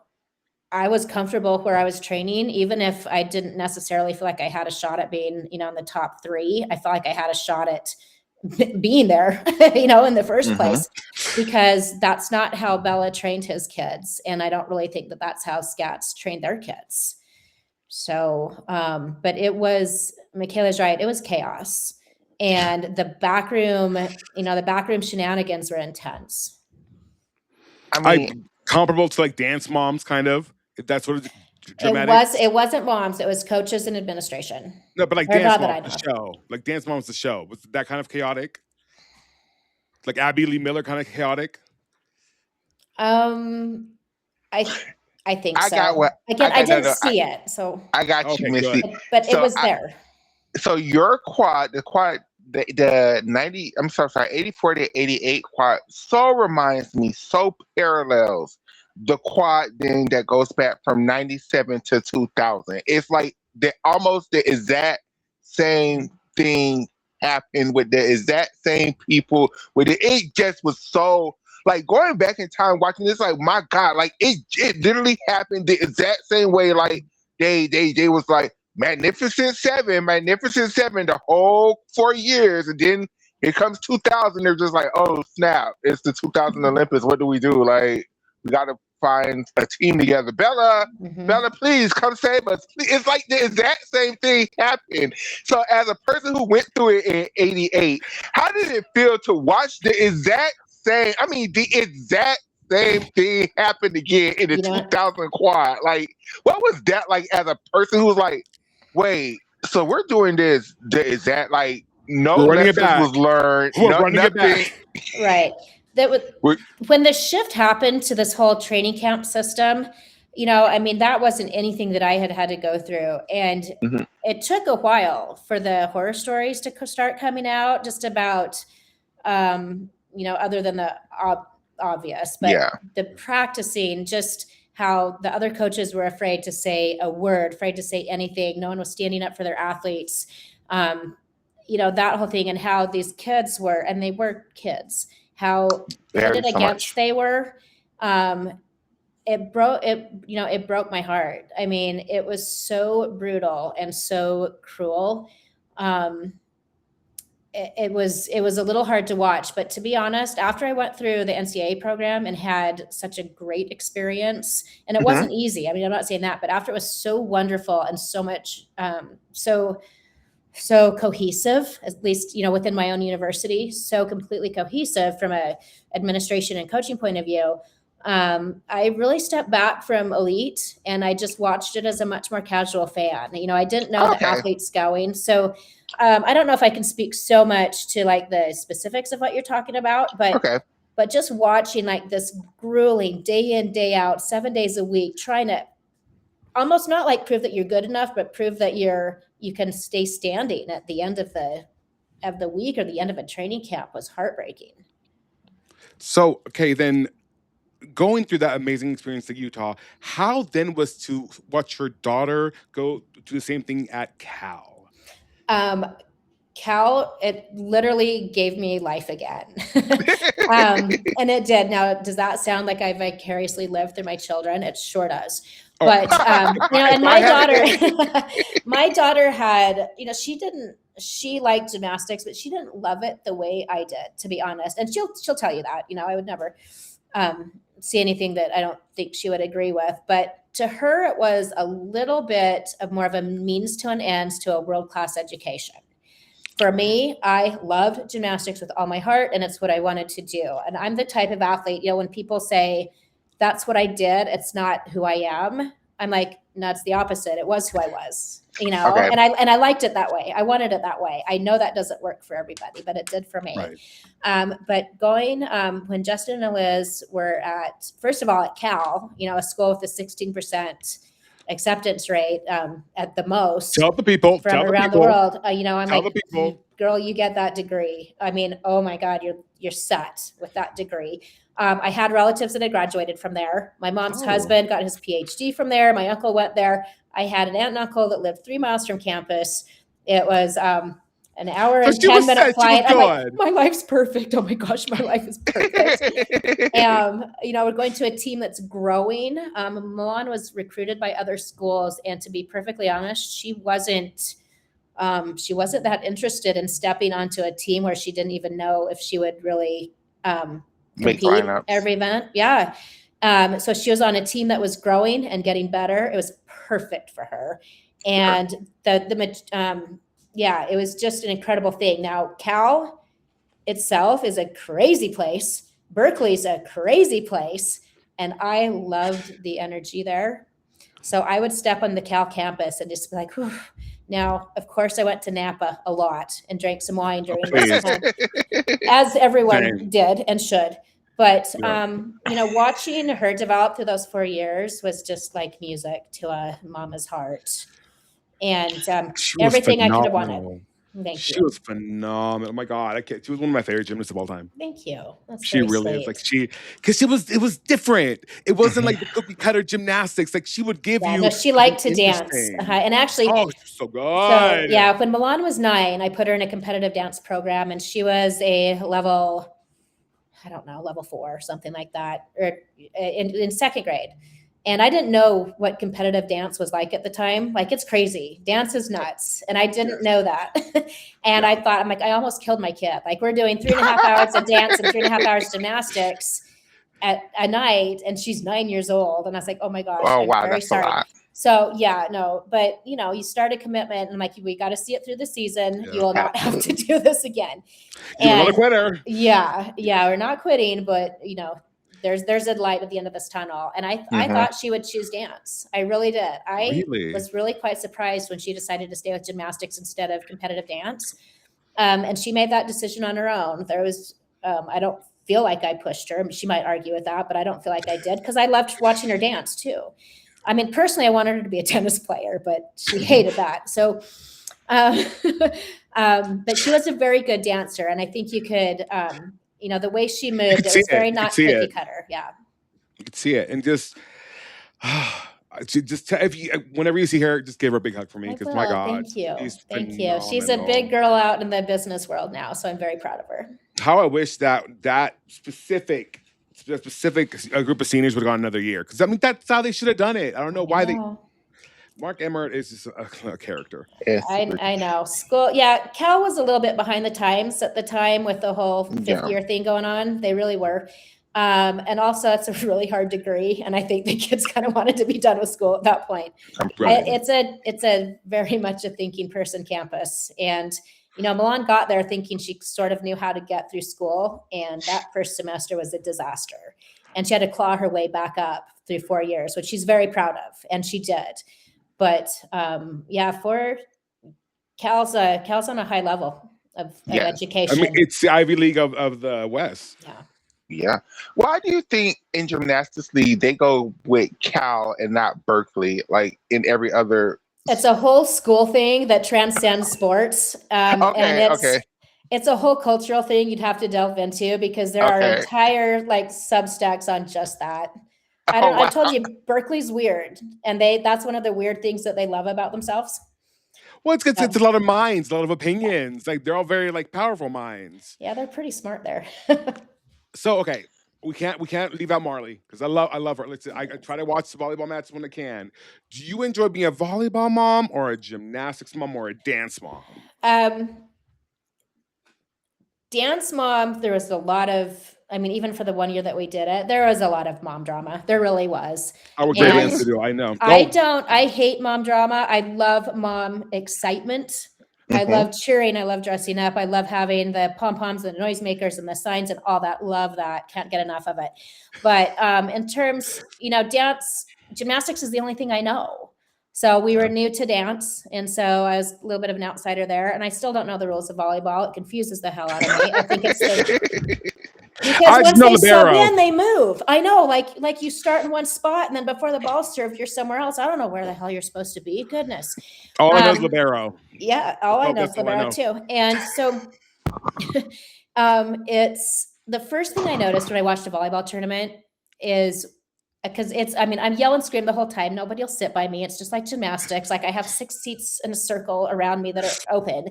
I was comfortable where I was training, even if I didn't necessarily feel like I had a shot at being, in the top 3. I felt like I had a shot at being there, in the first place, because that's not how Bella trained his kids. And I don't really think that that's how Scats trained their kids. So, but Michaela's right. It was chaos, and the backroom shenanigans were intense. I mean, comparable to like dance moms, kind of. If that's what dramatics. It wasn't moms. It was coaches and administration. No, but like Dance Moms, the show. Like Dance Moms, the show. Was that kind of chaotic? Like Abby Lee Miller kind of chaotic? I think so. I didn't see it, so I got you, Missy. But it was there. So your quad, the 90, I'm sorry, 84 to 88 quad, so reminds me, so parallels the quad thing that goes back from 97 to 2000. It's like almost the exact same thing happened with the exact same people with it. It just was so, like, going back in time watching this, like, my God, like it literally happened the exact same way. Like they was like Magnificent Seven the whole 4 years, and then here comes 2000. They're just like, oh snap, it's the 2000 Olympics. What do we do? Like, we gotta find a team together. Bella, please come save us. It's like the exact same thing happened. So as a person who went through it in 88, how did it feel to watch the exact same thing happen again in the 2000 quad? Like, what was that like as a person who was like, wait, so we're doing this? Is that like no lessons was learned? Nothing. Right. When the shift happened to this whole training camp system, that wasn't anything that I had to go through. And it took a while for the horror stories to start coming out, just about, other than the obvious, but the practicing, just how the other coaches were afraid to say a word, afraid to say anything. No one was standing up for their athletes. That whole thing, and how these kids were, and they were kids, how pitted against they were. It broke my heart. I mean, it was so brutal and so cruel. It was a little hard to watch, but to be honest, after I went through the NCAA program and had such a great experience, and it wasn't easy. I mean, I'm not saying that, but after it was so wonderful and so much, so cohesive, at least, within my own university, so completely cohesive from a administration and coaching point of view. I really stepped back from elite, and I just watched it as a much more casual fan. I didn't know the athletes going. So I don't know if I can speak so much to like the specifics of what you're talking about, but just watching like this grueling day in, day out, 7 days a week, trying to almost not like prove that you're good enough, but prove that you can stay standing at the end of the week or the end of a training camp was heartbreaking. So, okay, then going through that amazing experience at Utah, how then was to watch your daughter go do the same thing at Cal? Cal, it literally gave me life again. And it did. Now, does that sound like I vicariously lived through my children? It sure does. But, and my daughter had, she liked gymnastics, but she didn't love it the way I did, to be honest. And she'll tell you that, I would never see anything that I don't think she would agree with. But to her, it was a little bit of more of a means to an end to a world-class education. For me, I love gymnastics with all my heart, and it's what I wanted to do. And I'm the type of athlete, when people say, that's what I did, it's not who I am, I'm like, no, it's the opposite. It was who I was, and I liked it that way. I wanted it that way. I know that doesn't work for everybody, but it did for me. Right. But going, when Justin and Liz were first of all, at Cal, a school with a 16% acceptance rate at the most Tell the people. from Tell the around the people. world. I'm Tell like, the people. girl, you get that degree. I mean, oh my God, you're set with that degree. I had relatives that had graduated from there. My mom's husband got his PhD from there. My uncle went there. I had an aunt and uncle that lived 3 miles from campus. It was an hour and 10-minute flight. I'm like, my life's perfect. Oh my gosh, my life is perfect. We're going to a team that's growing. Milan was recruited by other schools, and to be perfectly honest, she wasn't that interested in stepping onto a team where she didn't even know if she would really compete every event. Yeah. So she was on a team that was growing and getting better. It was perfect for her. And it was just an incredible thing. Now, Cal itself is a crazy place. Berkeley's a crazy place. And I loved the energy there. So I would step on the Cal campus and just be like, whew. Now, of course, I went to Napa a lot and drank some wine during this time, as everyone did and should. But, watching her develop through those 4 years was just like music to a mama's heart. And everything I could have wanted. She was phenomenal. Oh my God, she was one of my favorite gymnasts of all time. Thank you. That's she really is. Like because it was different. It wasn't like the cookie cutter gymnastics. Like she would give you. No, she liked to dance, and actually, so good. So when Milan was 9, I put her in a competitive dance program, and she was a level 4 or something like that, or in 2nd grade. And I didn't know what competitive dance was like at the time. Like, it's crazy. Dance is nuts. And I didn't know that. And I thought, I almost killed my kid. Like, we're doing 3.5 hours of dance and 3.5 hours gymnastics at a night. And she's 9 years old. And I was like, oh my gosh, I'm very sorry. So but you start a commitment, and I'm like, we got to see it through the season. You will not have to do this again. You're not a quitter. Yeah. We're not quitting, but there's a light at the end of this tunnel. And I thought she would choose dance. I really did. I was really quite surprised when she decided to stay with gymnastics instead of competitive dance. And she made that decision on her own. There was, I don't feel like I pushed her. She might argue with that, but I don't feel like I did, because I loved watching her dance too. I mean, personally, I wanted her to be a tennis player, but she hated that. So, but she was a very good dancer. And I think you could, the way she moved, it was very not cookie cutter. Yeah. You could see it. And whenever you see her, just give her a big hug for me. Because my God. Thank you. She's a big girl out in the business world now. So I'm very proud of her. How I wish that specific group of seniors would have gone another year. Because that's how they should have done it. I don't know why they. Mark Emmert is just a character. I know. School, Cal was a little bit behind the times at the time with the whole 5th year thing going on. They really were. And also, it's a really hard degree. And I think the kids kind of wanted to be done with school at that point. It's a very much a thinking person campus. And, Milan got there thinking she sort of knew how to get through school. And that first semester was a disaster. And she had to claw her way back up through 4 years, which she's very proud of. And she did. But for Cal's on a high level of education. I mean, it's the Ivy League of the West. Yeah. Why do you think in gymnastics league they go with Cal and not Berkeley, like in every other? It's a whole school thing that transcends sports. And it's a whole cultural thing you'd have to delve into, because there are entire substacks on just that. I told you, Berkeley's weird, and that's one of the weird things that they love about themselves. Well, it's a lot of minds, a lot of opinions. Like, they're all very powerful minds. Yeah, they're pretty smart there. So we can't leave out Marley, because I love her. I try to watch the volleyball matches when I can. Do you enjoy being a volleyball mom, or a gymnastics mom, or a dance mom? Dance mom, there was a lot of. I mean, even for the 1 year that we did it, there was a lot of mom drama. There really was. I would great to do. I know. I hate mom drama. I love mom excitement. I love cheering. I love dressing up. I love having the pom-poms and the noisemakers and the signs and all that. Love that. Can't get enough of it. But in terms, dance, gymnastics is the only thing I know. So we were new to dance. And so I was a little bit of an outsider there. And I still don't know the rules of volleyball. It confuses the hell out of me. I think it's Because just once know they sub libero. in, they move. I know, like you start in one spot, and then before the ball's served, you're somewhere else. I don't know where the hell you're supposed to be. Goodness. All I know is libero. Yeah, all I know is That's all I libero know. too. And so, it's the first thing I noticed when I watched a volleyball tournament is because I mean, I'm yelling, scream the whole time. Nobody will sit by me. It's just like gymnastics. Like I have 6 seats in a circle around me that are open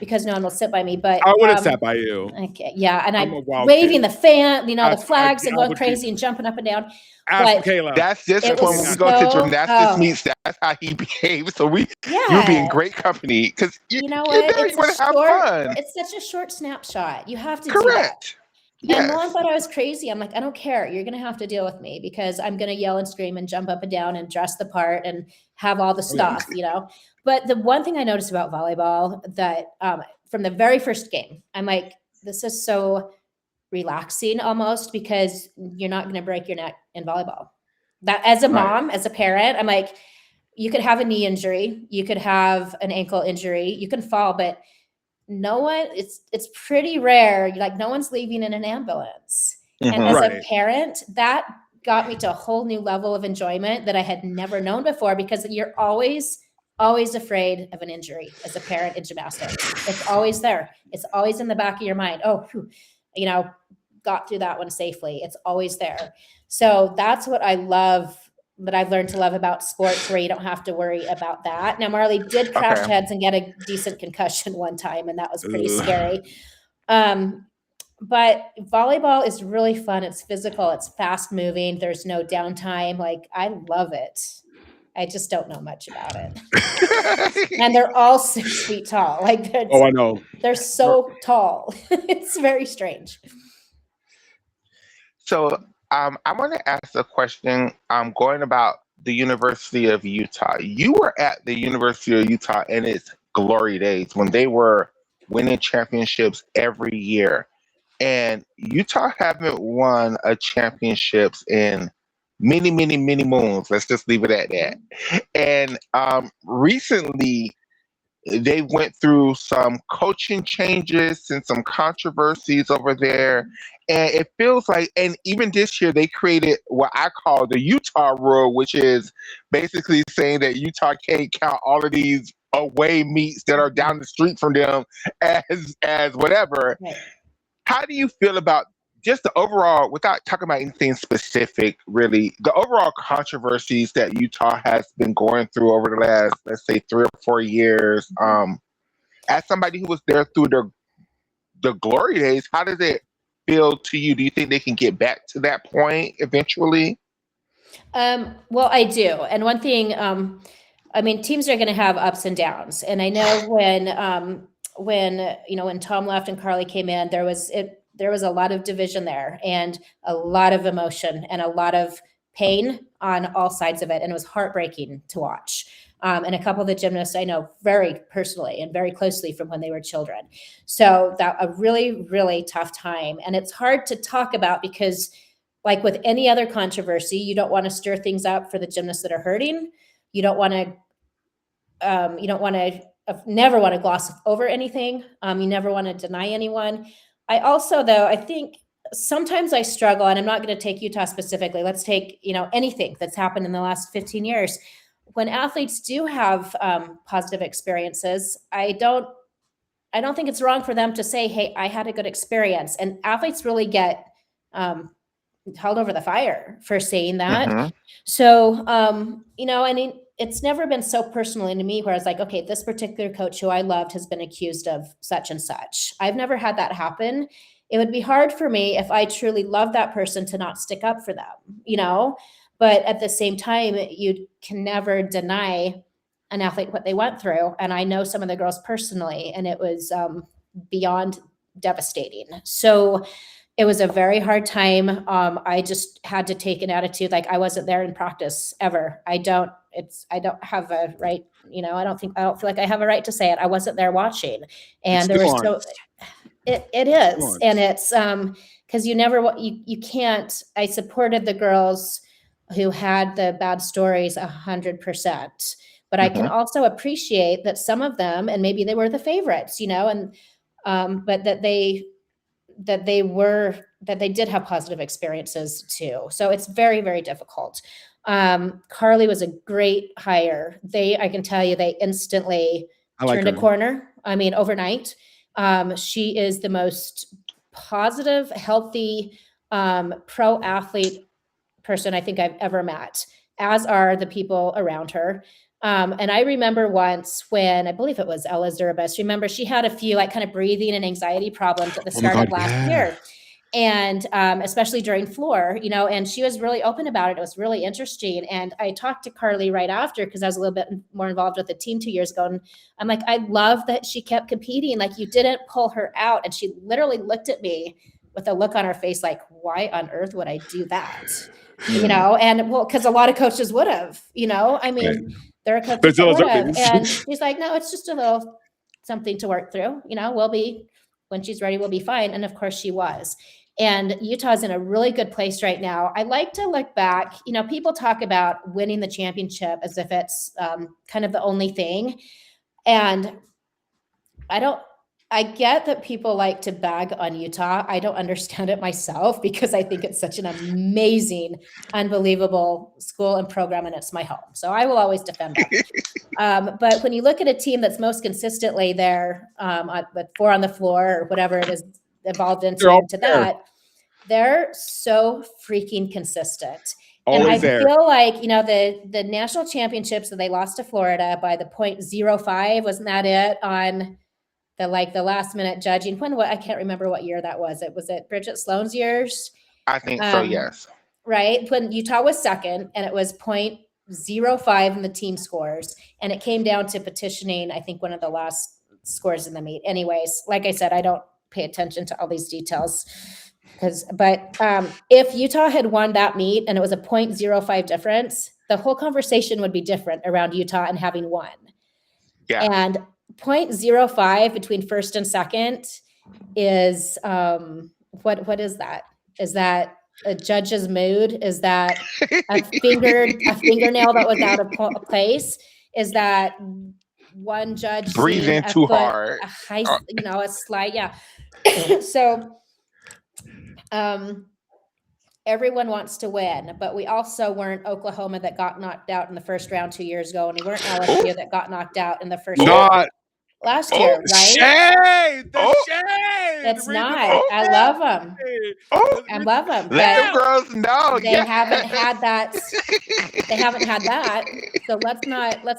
because no one will sit by me. But I would have sat by you. okay, yeah, and I'm I'm a wild waving kid. the fan, the Ask, flags, and I going would crazy and jumping up and down. ask But Michaela. That's just it when was we go to so gymnastics meets. That's how he behaves. So you'll be in yeah. great company because You know you're what? there. You want to have fun. It's such a short snapshot. You have to do that. Correct. And no one Yes. thought I was crazy. I'm like, I don't care. You're going to have to deal with me because I'm going to yell and scream and jump up and down and dress the part and have all the stuff, you know? But the one thing I noticed about volleyball that from the very first game, I'm like, this is so relaxing almost because you're not going to break your neck in volleyball. That as a mom, as a parent, I'm like, you could have a knee injury, you could have an ankle injury, you can fall, but no one, it's pretty rare. Like no one's leaving in an ambulance. And as a parent, that got me to a whole new level of enjoyment that I had never known before because you're always afraid of an injury as a parent in gymnastics. It's always there. It's always in the back of your mind. Oh, you know, got through that one safely. It's always there. So that's what I love that I've learned to love about sports where you don't have to worry about that. Now, Marley did crash heads and get a decent concussion one time, and that was pretty scary. But volleyball is really fun. It's physical. It's fast moving. There's no downtime. Like, I love it. I just don't know much about it. And they're all 6 feet tall. Like, I know. They're so tall. It's very strange. So I want to ask a question. Going about the University of Utah. You were at the University of Utah in its glory days when they were winning championships every year. And Utah haven't won a championships in many, many, many moons. Let's just leave it at that. And recently, they went through some coaching changes and some controversies over there. And it feels like, and even this year, they created what I call the Utah rule, which is basically saying that Utah can't count all of these away meets that are down the street from them as whatever. Right. How do you feel about just the overall, without talking about anything specific, really, the overall controversies that Utah has been going through over the last, let's say, 3 or 4 years? As somebody who was there through the glory days, how does it feel to you? Do you think they can get back to that point eventually? Well, I do. And one thing, I mean, teams are going to have ups and downs. And I know when Tom left and Carly came in, there was a lot of division there and a lot of emotion and a lot of pain on all sides of it. And it was heartbreaking to watch. And a couple of the gymnasts I know very personally and very closely from when they were children. So that a really, really tough time. And it's hard to talk about because like with any other controversy, you don't want to stir things up for the gymnasts that are hurting. You don't want to, never want to gloss over anything. You never want to deny anyone. I also, though, I think sometimes I struggle, and I'm not going to take Utah specifically. Let's take, anything that's happened in the last 15 years. When athletes do have positive experiences, I don't think it's wrong for them to say, hey, I had a good experience. And athletes really get held over the fire for saying that. Mm-hmm. So, I mean, it's never been so personal to me where I was like, okay, this particular coach who I loved has been accused of such and such. I've never had that happen. It would be hard for me if I truly loved that person to not stick up for them, but at the same time, you can never deny an athlete what they went through. And I know some of the girls personally, and it was beyond devastating. So it was a very hard time. I just had to take an attitude like I wasn't there in practice ever. I don't have a right, I don't feel like I have a right to say it. I wasn't there watching. And there was it is. And it's because you can't. I supported the girls who had the bad stories 100%. But I can also appreciate that some of them, and maybe they were the favorites, and but that they were they did have positive experiences too. So it's very, very difficult. Carly was a great hire. I can tell you, they instantly turned a corner. I mean, overnight. She is the most positive, healthy, pro athlete person I think I've ever met, as are the people around her. And I remember once when, I believe it was Ella Zurbis, remember she had a few like kind of breathing and anxiety problems at the start of last year. And especially during floor, and she was really open about it. It was really interesting. And I talked to Carly right after, because I was a little bit more involved with the team 2 years ago. And I'm like, I love that she kept competing. Like, you didn't pull her out. And she literally looked at me with a look on her face like, why on earth would I do that? And well, because a lot of coaches would have, I mean, there are coaches that would have. And she's like, no, it's just a little something to work through. When she's ready, we'll be fine. And of course she was. And Utah's in a really good place right now. I like to look back. People talk about winning the championship as if it's kind of the only thing. And I get that people like to bag on Utah. I don't understand it myself, because I think it's such an amazing, unbelievable school and program, and it's my home. So I will always defend that. But when you look at a team that's most consistently there, with 4 on the floor or whatever it is evolved into that, they're so freaking consistent. Always and I feel like, the national championships that they lost to Florida by the 0.05, wasn't that it on the last minute judging? I can't remember what year that was. Was it Bridget Sloan's years? I think so, yes. Right. When Utah was second, and it was 0.05 in the team scores. And it came down to petitioning, I think, one of the last scores in the meet. Anyways, like I said, I don't pay attention to all these details. But if Utah had won that meet and it was a 0.05 difference, the whole conversation would be different around Utah and having won. Yeah. And 0.05 between first and second is what is that? Is that a judge's mood? Is that a fingernail that was out of place? Is that one judge breathing too hard? A slight, yeah. So everyone wants to win, but we also weren't Oklahoma that got knocked out in the first round 2 years ago, and we weren't LSU that got knocked out in the first round last year, right? Shade! Shade! It's not. I love them. I love them. Let the girls know. They haven't had that. They haven't had that. So let's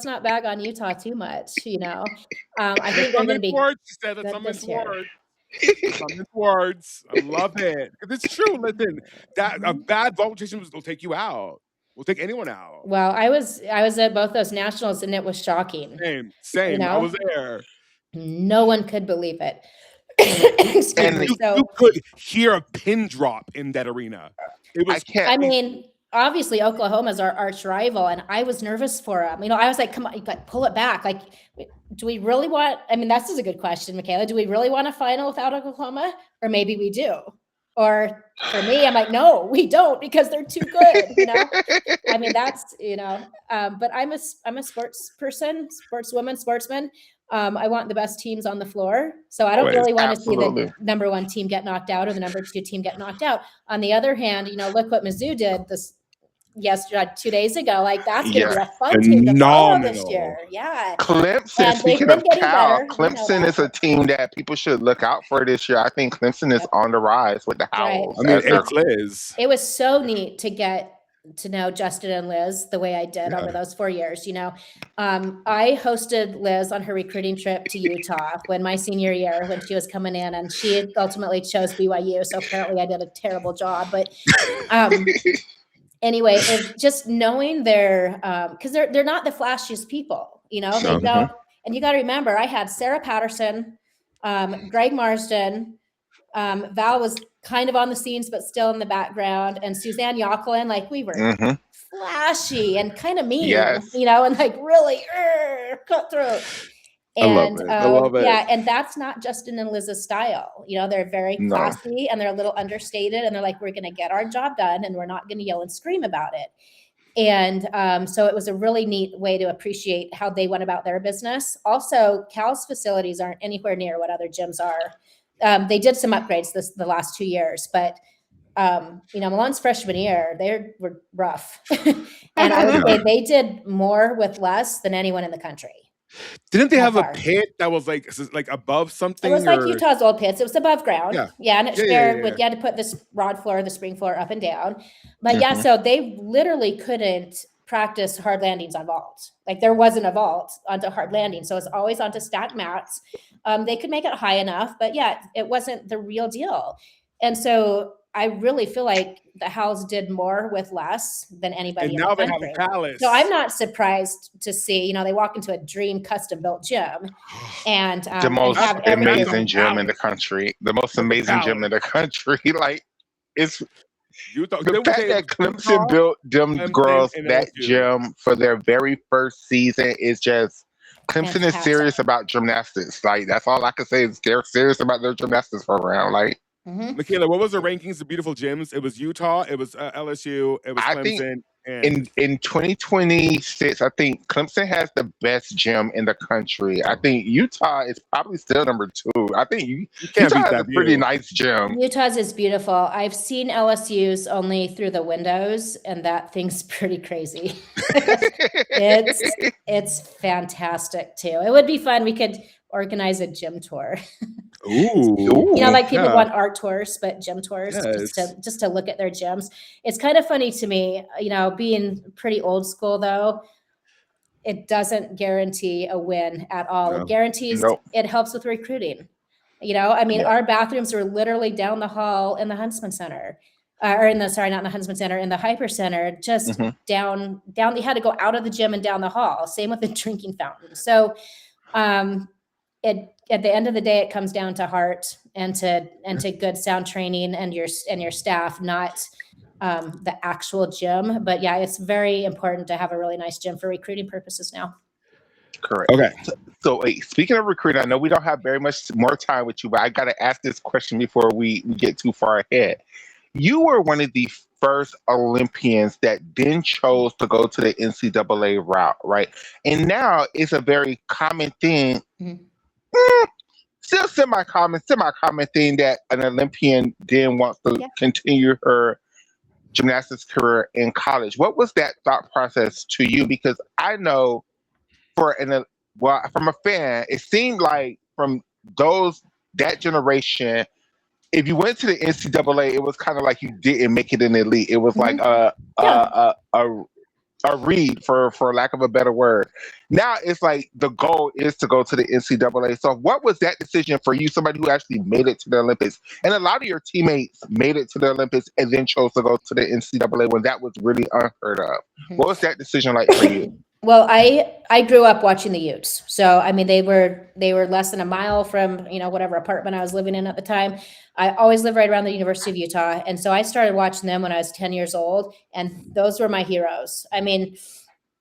not bag on Utah too much. I think they're going to be good this year. Words. I love it. It's true. Listen, that a bad vote will take you out. We'll take anyone out. Well, I was at both those nationals, and it was shocking. Same. I was there. No one could believe it. You could hear a pin drop in that arena. It was. I mean, obviously Oklahoma's our arch rival, and I was nervous for them. I was like, come on, pull it back. Like, do we really want? I mean, this is a good question, Michaela. Do we really want a final without Oklahoma, or maybe we do? Or for me, I'm like, no, we don't, because they're too good. I mean, that's But I'm a sports person, sportsman. I want the best teams on the floor, so I don't really want to see the number 1 team get knocked out or the number 2 team get knocked out. On the other hand, look what Mizzou did yesterday, 2 days ago. Like, that's going to be a fun team to follow this year. Yeah. Clemson, speaking of Cal, Clemson is a team that people should look out for this year. I think Clemson is on the rise with the Howells. Right. I mean, it's Liz. It was so neat to get to know Justin and Liz the way I did over those 4 years. I hosted Liz on her recruiting trip to Utah my senior year, when she was coming in, and she ultimately chose BYU. So apparently I did a terrible job, but anyway, it's just knowing because they're not the flashiest people, they don't. And you got to remember, I had Sarah Patterson, Greg Marsden, Val was kind of on the scenes, but still in the background, and Suzanne Yokelin. Like, we were flashy and kind of mean, and like really cutthroat. And I love it. Yeah, and that's not Justin and Liz's style. They're very classy and they're a little understated, and they're like, we're going to get our job done, and we're not going to yell and scream about it. And so it was a really neat way to appreciate how they went about their business. Also, Cal's facilities aren't anywhere near what other gyms are. They did some upgrades the last 2 years, but Milan's freshman year, they were rough. And I would say they did more with less than anyone in the country. Didn't they By have a far. pit that was like above It something? was like or- Utah's old pits. It was above ground. Yeah. And it shared with, you had to put this rod floor, the spring floor up and down. But yeah, Mhm. so they literally couldn't practice hard landings on vault. Like there wasn't a vault onto hard landing. So it's always onto stacked mats. They could make it high enough, but yeah, it wasn't the real deal. And so I really feel like the Howells did more with less than anybody And in now the they have country. a palace. So I'm not surprised to see, they walk into a dream custom built gym and The most have everything. amazing gym in the country. The most amazing gym in the country. Like it's Utah. the fact that Clemson built them Clemson, girls and that LSU. gym for their very first season is just Clemson is Fantastic. serious about gymnastics. Like that's all I can say is they're serious about their gymnastics program. Like Mhm. Michaela, what was the rankings of beautiful gyms? It was Utah, it was LSU, it was I Clemson. think and in 2026, I think Clemson has the best gym in the country. I think Utah is probably still number 2. I think you can't Utah beat has that a pretty view. nice gym. Utah's is beautiful. I've seen LSU's only through the windows, and that thing's pretty crazy. It's fantastic too. It would be fun. We could organize a gym tour. Ooh. Like people yeah. want art tours, but gym tours Yes. just to look at their gyms. It's kind of funny to me, being pretty old school though. It doesn't guarantee a win at all. No. It guarantees Nope. it helps with recruiting. Our bathrooms are literally down the hall in the Huntsman Center. Not in the Huntsman Center, in the Hyper Center, just down. You had to go out of the gym and down the hall. Same with the drinking fountain. So, at the end of the day, it comes down to heart and to good sound training and your staff, not the actual gym. But yeah, it's very important to have a really nice gym for recruiting purposes now. Correct. Okay. So wait, speaking of recruiting, I know we don't have very much more time with you, but I got to ask this question before we get too far ahead. You were one of the first Olympians that then chose to go to the NCAA route, right? And now it's a very common thing, still semi-common thing that an Olympian then wants to continue her gymnastics career in college. What was that thought process to you? Because I know from a fan, it seemed like from that generation, if you went to the NCAA, it was kind of like you didn't make it in the elite. It was like a read, for lack of a better word. Now it's like the goal is to go to the NCAA. So what was that decision for you, somebody who actually made it to the Olympics? And a lot of your teammates made it to the Olympics and then chose to go to the NCAA when that was really unheard of. What was that decision like for you? Well, I grew up watching the Utes. So, they were less than a mile from, whatever apartment I was living in at the time. I always lived right around the University of Utah. And so I started watching them when I was 10 years old. And those were my heroes.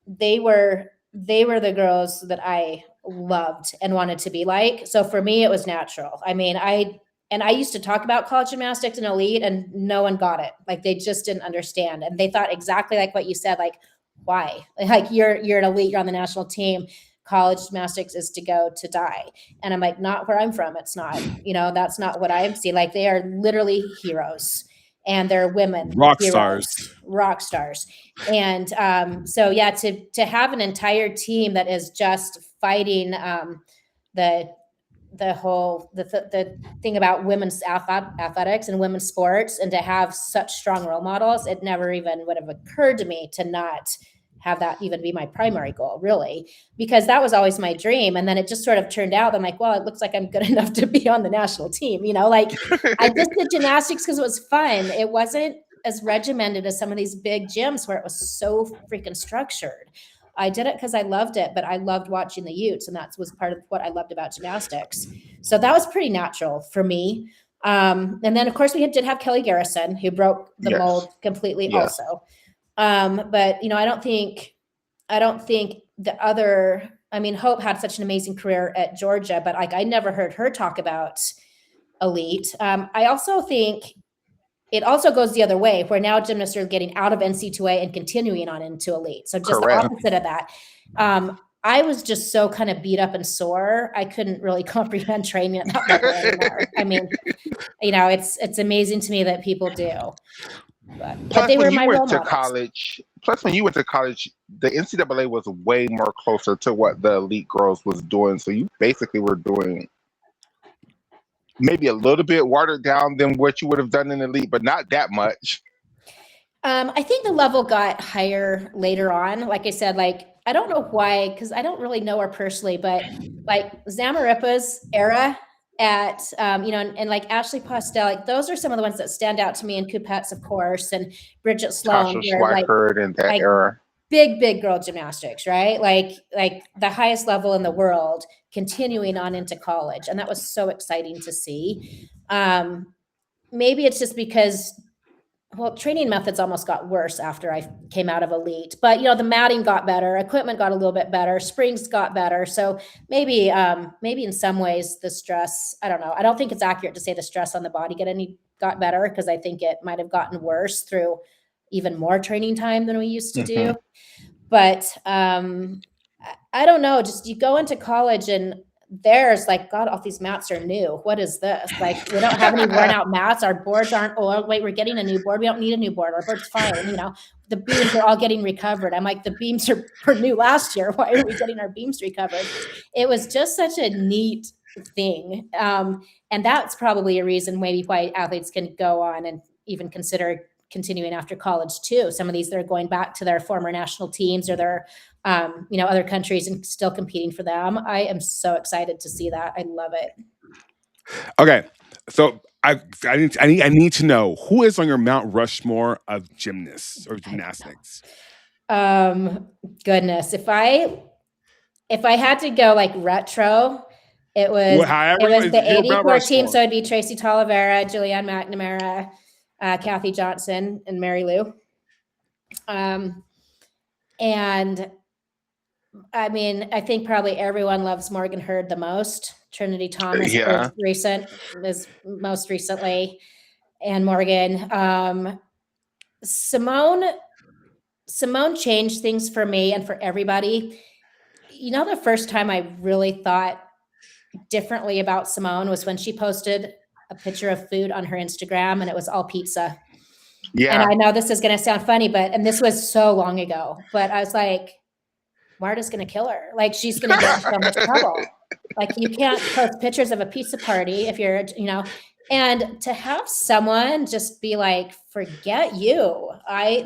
They were the girls that I loved and wanted to be like. So for me, it was natural. I used to talk about college gymnastics and elite and no one got it. Like they just didn't understand. And they thought exactly like what you said, like, why? Like you're an elite, you're on the national team. College gymnastics is to go to die. And I'm like, not where I'm from. It's not, that's not what I see. Like they are literally heroes and they're women. Rock heroes, stars. And so yeah, to have an entire team that is just fighting the thing about women's athletics and women's sports, and to have such strong role models, it never even would have occurred to me to not have that even be my primary goal, really, because that was always my dream. And then it just sort of turned out, I'm like, well, it looks like I'm good enough to be on the national team. Like I just did gymnastics because it was fun. It wasn't as regimented as some of these big gyms where it was so freaking structured. I did it because I loved it, but I loved watching the Utes, and that was part of what I loved about gymnastics. So that was pretty natural for me. And then, of course, we did have Kelly Garrison, who broke the mold completely also. But, I don't think the other, Hope had such an amazing career at Georgia, but I never heard her talk about elite. I also think it also goes the other way, where now gymnasts are getting out of NC2A and continuing on into elite. So just the opposite of that. I was just so kind of beat up and sore. I couldn't really comprehend training at that level anymore. I mean, it's amazing to me that people do, but Plus, they when were you my went role to models. college, the NCAA was way more closer to what the elite girls was doing. So you basically were doing maybe a little bit watered down than what you would have done in elite, but not that much. I think the level got higher later on. Like I said, like, I don't know why, because I don't really know her personally, but like Zamarripa's era at, and like Ashley Postel, like those are some of the ones that stand out to me, and Coupettes, of course, and Bridget Sloan, Tasha where Schweikert in that like era. big girl gymnastics, right? Like the highest level in the world, continuing on into college. And that was so exciting to see. Maybe it's just because, well, training methods almost got worse after I came out of elite, but the matting got better, equipment got a little bit better, springs got better. So maybe in some ways the stress, I don't know. I don't think it's accurate to say the stress on the body got better, because I think it might have gotten worse through even more training time than we used to do. But I don't know, just you go into college and there's like, God, all these mats are new. What is this? Like, we don't have any worn out mats. Our boards aren't, oh, wait, we're getting a new board. We don't need a new board. Our board's fine. The beams are all getting recovered. I'm like, the beams were new last year. Why are we getting our beams recovered? It was just such a neat thing. And that's probably a reason maybe why athletes can go on and even consider continuing after college too. Some of these, they're going back to their former national teams or their other countries and still competing for them. I am so excited to see that. I love it. Okay, so I need to know, who is on your Mount Rushmore of gymnasts or gymnastics? Goodness, if I had to go like retro, it was the '84 team. So it'd be Tracy Talavera, Julianne McNamara, Kathy Johnson, and Mary Lou. And I mean, I think probably everyone loves Morgan Hurd the most. Trinity Thomas is most recently, and Morgan. Simone changed things for me and for everybody. The first time I really thought differently about Simone was when she posted a picture of food on her Instagram, and it was all pizza. Yeah. And I know this is going to sound funny, and this was so long ago, but I was like, Marta's going to kill her. Like, she's going to get in so much trouble. Like, you can't post pictures of a pizza party if you're, and to have someone just be like, forget you.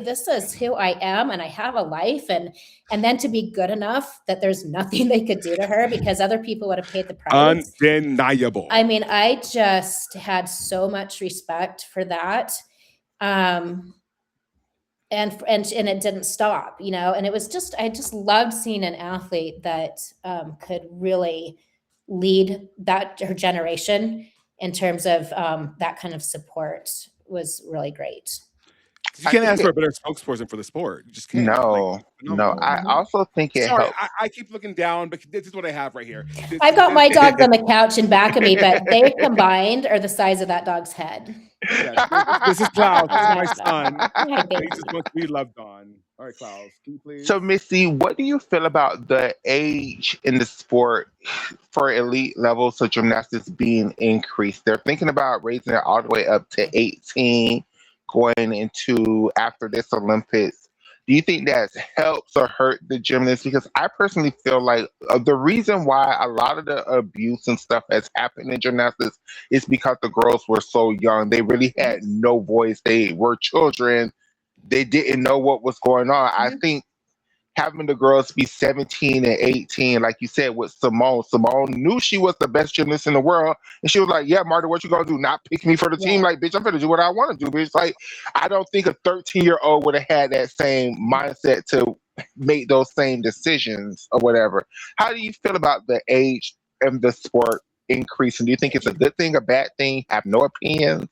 This is who I am, and I have a life, and then to be good enough that there's nothing they could do to her because other people would have paid the price. Undeniable. I mean, I just had so much respect for that. And it didn't stop, and it was just, I just loved seeing an athlete that could really lead her generation in terms of that kind of support. Was really great. You can't ask for a better spokesperson for the sport. You just can't. No. I also think it helps. I keep looking down, but this is what I have right here. I've got my dogs on the couch in back of me, but they combined are the size of that dog's head. Yeah, this is Klaus. This is my son. He just wants to be loved on. All right, Klaus, can you please? So, Missy, what do you feel about the age in the sport for elite levels of gymnastics being increased? They're thinking about raising it all the way up to 18 going into after this Olympics. Do you think that helps or hurt the gymnasts? Because I personally feel like the reason why a lot of the abuse and stuff has happened in gymnastics is because the girls were so young. They really had no voice. They were children. They didn't know what was going on. I think having the girls be 17 and 18, like you said with Simone knew she was the best gymnast in the world. And she was like, yeah, Marta, what you gonna do? Not pick me for the team? Like, bitch, I'm gonna do what I want to do, bitch. Like, I don't think a 13-year-old would have had that same mindset to make those same decisions or whatever. How do you feel about the age of the sport increasing? Do you think it's a good thing, a bad thing? Have no opinions?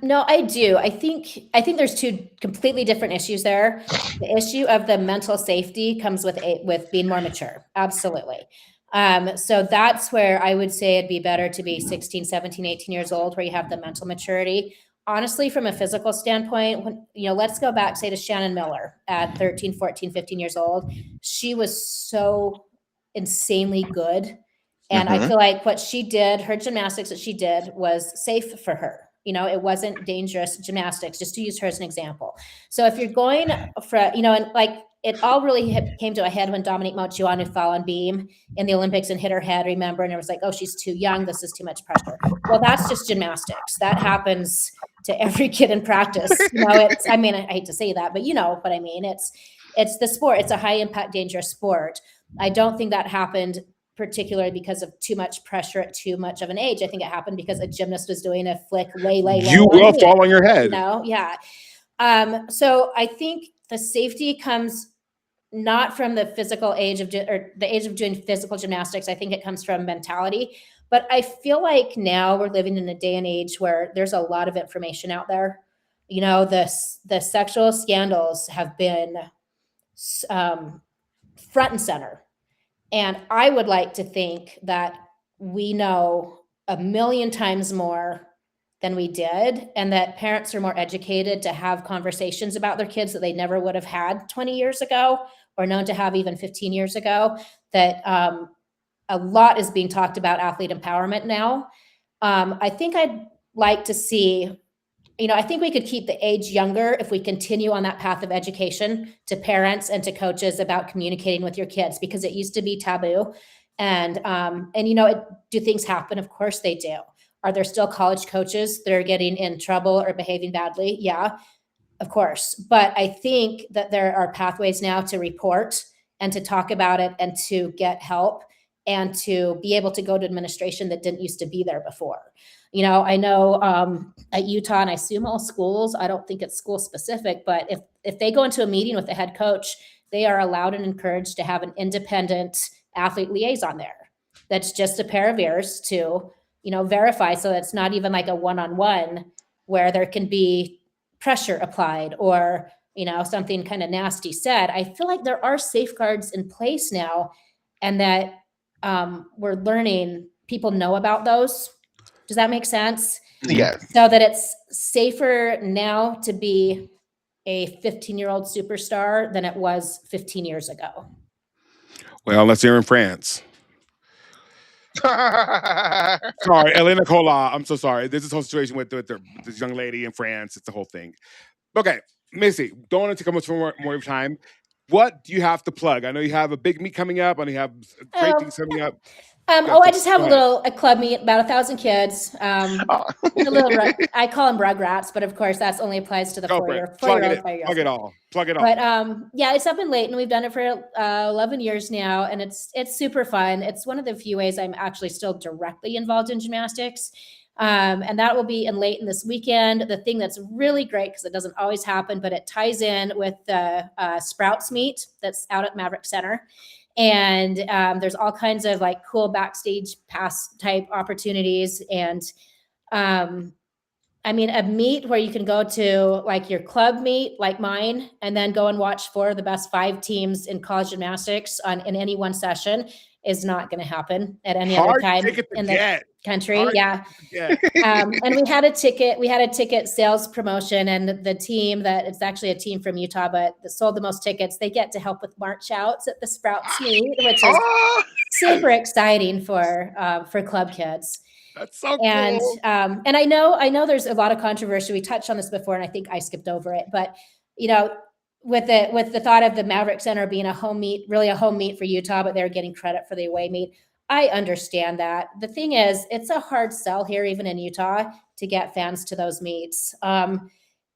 No, I do. I think there's two completely different issues there. The issue of the mental safety comes with being more mature. Absolutely. So that's where I would say it'd be better to be 16, 17, 18 years old, where you have the mental maturity. Honestly, from a physical standpoint, let's go back, say, to Shannon Miller at 13, 14, 15 years old. She was so insanely good. And I feel like what she did, her gymnastics that she did was safe for her. You know, it wasn't dangerous gymnastics, just to use her as an example. So if you're going for, you know, and like it all really came to a head when Dominique Moceanu fell on beam in the Olympics and hit her head, remember? And it was like, oh, she's too young. This is too much pressure. Well, that's just gymnastics. That happens to every kid in practice. You know, it's, I mean, I hate to say that, but you know what I mean? It's the sport. It's a high impact, dangerous sport. I don't think that happened particularly because of too much pressure at too much of an age. I think it happened because a gymnast was doing a flick lay You will fall on your head. You know, yeah. So I think the safety comes not from the physical age of, or the age of doing physical gymnastics. I think it comes from mentality. But I feel like now we're living in a day and age where there's a lot of information out there. You know, the sexual scandals have been front and center. And I would like to think that we know a million times more than we did, and that parents are more educated to have conversations about their kids that they never would have had 20 years ago or known to have even 15 years ago, that a lot is being talked about athlete empowerment now. I think I'd like to see, you know, I think we could keep the age younger if we continue on that path of education to parents and to coaches about communicating with your kids, because it used to be taboo. And you know, do things happen? Of course they do. Are there still college coaches that are getting in trouble or behaving badly? Yeah, of course. But I think that there are pathways now to report and to talk about it and to get help and to be able to go to administration that didn't used to be there before. You know, I know at Utah, and I assume all schools, I don't think it's school specific, but if they go into a meeting with the head coach, they are allowed and encouraged to have an independent athlete liaison there. That's just a pair of ears to, you know, verify. So it's not even like a one-on-one where there can be pressure applied or, you know, something kind of nasty said. I feel like there are safeguards in place now, and that we're learning, people know about those. Does that make sense? Yes. So that it's safer now to be a 15-year-old superstar than it was 15 years ago. Well, unless you're in France. Sorry, Elena Cola. I'm so sorry. There's this whole situation with this young lady in France. It's the whole thing. Okay, Missy, don't want to take up much more of your time. What do you have to plug? I know you have a big meet coming up, and you have great things coming up. I just have a club meet, about 1,000 kids. A little, I call them rugrats, but of course that's only applies to the 4-year-old. Plug it all. But yeah, it's up in Layton. We've done it for 11 years now, and it's super fun. It's one of the few ways I'm actually still directly involved in gymnastics. And that will be in Layton this weekend. The thing that's really great, because it doesn't always happen, but it ties in with the Sprouts meet that's out at Maverick Center. And there's all kinds of like cool backstage pass type opportunities. And I mean, a meet where you can go to like your club meet, like mine, and then go and watch 4 of the best 5 teams in college gymnastics in any one session is not going to happen at any other time in the country. Yeah. And we had a ticket sales promotion, and the team that, it's actually a team from Utah, but that sold the most tickets, they get to help with march outs at the Sprouts meet, which is super exciting for club kids. That's so cool. And I know there's a lot of controversy. We touched on this before, and I think I skipped over it, but you know, with the thought of the Maverick Center being a home meet, really a home meet for Utah, but they're getting credit for the away meet. I understand that. The thing is, it's a hard sell here, even in Utah, to get fans to those meets. I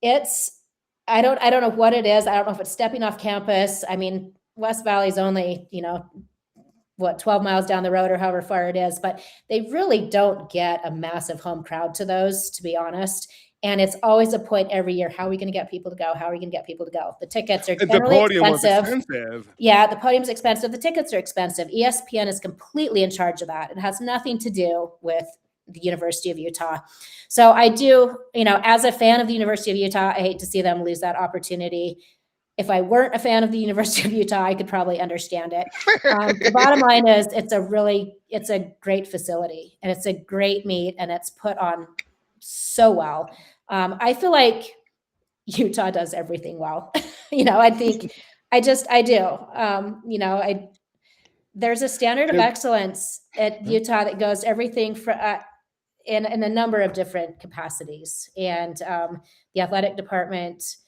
don't know what it is. I don't know if it's stepping off campus. I mean, West Valley's only, 12 miles down the road or however far it is, but they really don't get a massive home crowd to those, to be honest. And it's always a point every year. How are we going to get people to go? How are we going to get people to go? The tickets are generally expensive. Yeah, the podium's expensive. The tickets are expensive. ESPN is completely in charge of that. It has nothing to do with the University of Utah. So I do, as a fan of the University of Utah, I hate to see them lose that opportunity. If I weren't a fan of the University of Utah, I could probably understand it. The bottom line is it's a great facility, and it's a great meet, and it's put on so well. I feel like Utah does everything well. I think I do. There's a standard of excellence at Utah that goes everything for in a number of different capacities, and the athletic departments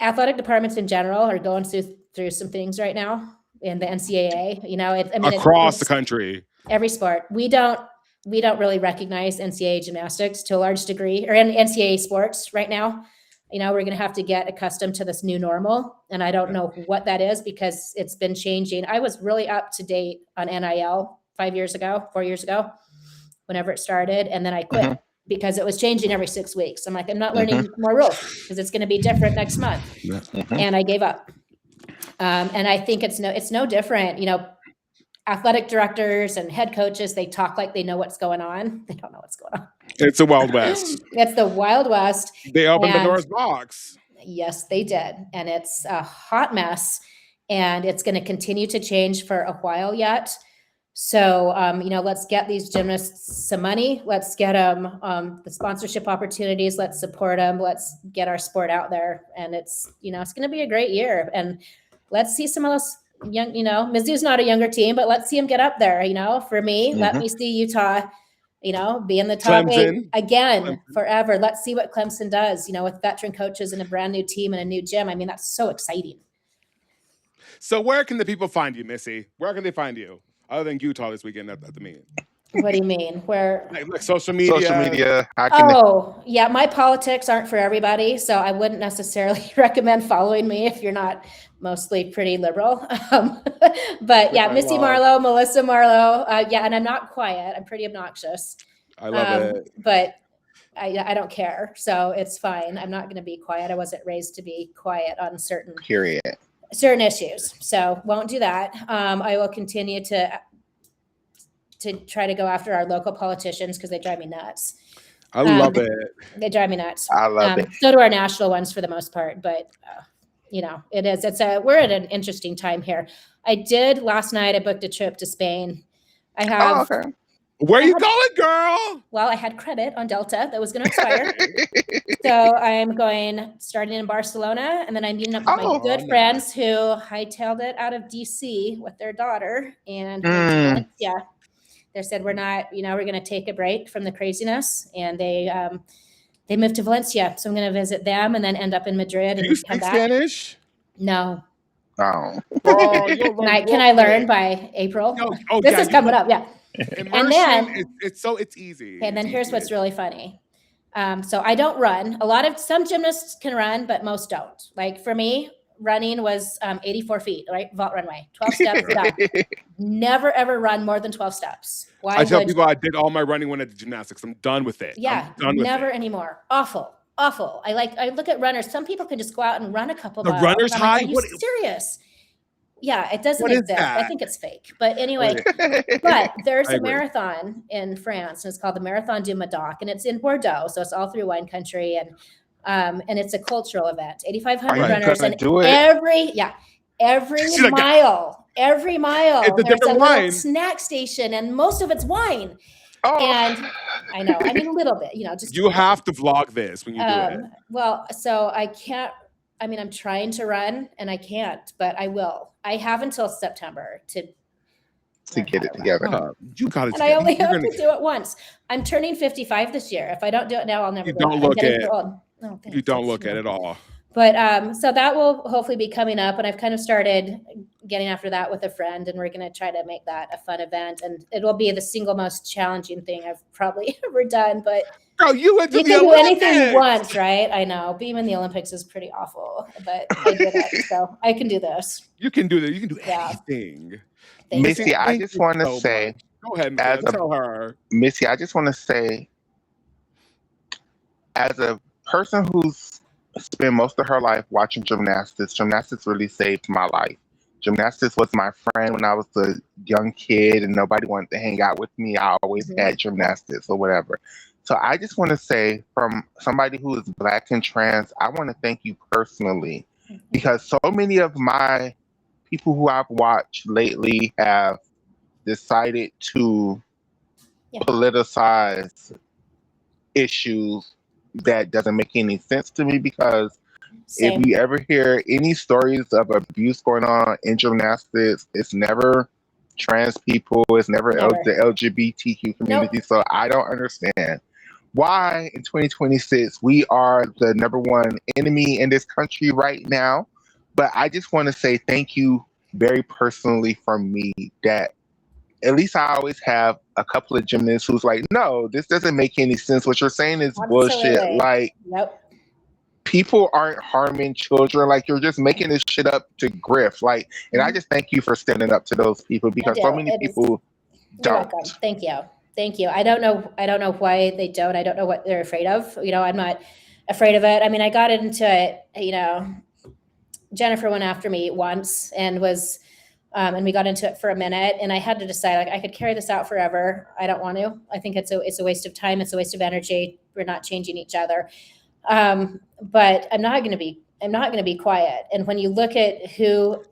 in general are going through some things right now in the NCAA. You know, across the country, every sport. We don't really recognize NCAA gymnastics to a large degree, or NCAA sports right now. You know, we're going to have to get accustomed to this new normal. And I don't know what that is because it's been changing. I was really up to date on NIL 4 years ago, whenever it started. And then I quit because it was changing every 6 weeks. I'm like, I'm not learning more rules because it's going to be different next month. And I gave up. And I think it's no different. You know, athletic directors and head coaches, they talk like they know what's going on. They don't know what's going on. It's the Wild West. It's the Wild West. They opened Pandora's box. Yes, they did. And it's a hot mess. And it's going to continue to change for a while yet. So, you know, let's get these gymnasts some money. Let's get them the sponsorship opportunities. Let's support them. Let's get our sport out there. And it's, you know, it's going to be a great year. And let's see some of those young, you know, Mizzou's not a younger team, but let's see them get up there. You know, for me, let me see Utah, you know, be in the top Clemson. 8 again forever. Let's see what Clemson does, you know, with veteran coaches and a brand new team and a new gym. I mean, that's so exciting. So where can the people find you, Missy? Where can they find you? Other than Utah this weekend at the meeting. What do you mean? Where? Like social media. Social media. Yeah. My politics aren't for everybody. So I wouldn't necessarily recommend following me if you're not mostly pretty liberal. But yeah, Missy Marlowe, Melissa Marlowe. Yeah. And I'm not quiet. I'm pretty obnoxious. I love it. But I don't care. So it's fine. I'm not going to be quiet. I wasn't raised to be quiet on certain issues. So won't do that. I will continue to try to go after our local politicians because they drive me nuts. I love it. They drive me nuts. I love it. So do our national ones for the most part, but you know, we're at an interesting time here. Last night I booked a trip to Spain. I have. Okay. Where are you going, girl? Well, I had credit on Delta that was going to expire. So I'm starting in Barcelona, and then I'm meeting up with my good friends who hightailed it out of DC with their daughter. And they said, we're going to take a break from the craziness. And they moved to Valencia. So I'm going to visit them and then end up in Madrid. Do you speak Spanish? No. Oh. Can I learn by April? This is coming up. Yeah. Immersion, and then it's easy. And then here's what's really funny. So I don't run. Some gymnasts can run, but most don't. Like for me, running was 84 feet, right? Vault runway, 12 steps down. Never ever run more than 12 steps. I tell people I did all my running when I did gymnastics. I'm done with it. Yeah, never anymore. Awful. I look at runners. Some people can just go out and run a couple miles. The runner's high? Are you serious? Yeah, it doesn't exist. I think it's fake. But anyway, but there's a marathon in France, and it's called the Marathon du Médoc, and it's in Bordeaux, so it's all through wine country, and it's a cultural event. 8,500 runners, and every mile, there's a little snack station, and most of it's wine. And I know, I mean a little bit, just you have to vlog this when you do it. Well, so I can't. I mean, I'm trying to run and I can't, but I will. I have until September to get it together. You got it. And I only have to do it once. I'm turning 55 this year. If I don't do it now, I'll never. You don't look it. No, you don't look at it at all. But so that will hopefully be coming up, and I've kind of started getting after that with a friend, and we're going to try to make that a fun event, and it will be the single most challenging thing I've probably ever done. But girl, you can do anything once, right? I know. Being in the Olympics is pretty awful, but I did it, so I can do this. You can do that. You can do anything. Missy, I just want to say, go ahead, tell her. Missy, I just want to say, as a person who's spent most of her life watching gymnastics really saved my life. Gymnastics was my friend when I was a young kid and nobody wanted to hang out with me. I always had gymnastics or whatever. So I just want to say, from somebody who is Black and trans, I want to thank you personally, because so many of my people who I've watched lately have decided to politicize issues that doesn't make any sense to me, because If Same. you ever hear any stories of abuse going on in gymnastics, it's never trans people, it's never Never. the LGBTQ community. Nope. So I don't understand why in 2026 we are the number one enemy in this country right now. But I just want to say thank you very personally from me that at least I always have a couple of gymnasts who's like, no, this doesn't make any sense. What you're saying is bullshit. Absolutely. Like, Yep. people aren't harming children. Like, you're just making this shit up to grift. Like, and I just thank you for standing up to those people I because do. so many It is. people You're don't. welcome. Thank you. Thank you. I don't know why they don't. I don't know what they're afraid of. You know, I'm not afraid of it. I mean, I got into it, you know, Jennifer went after me once and was and we got into it for a minute and I had to decide, like, I could carry this out forever. I don't want to. I think it's a waste of time. It's a waste of energy. We're not changing each other. But I'm not going to be quiet. And when you look at who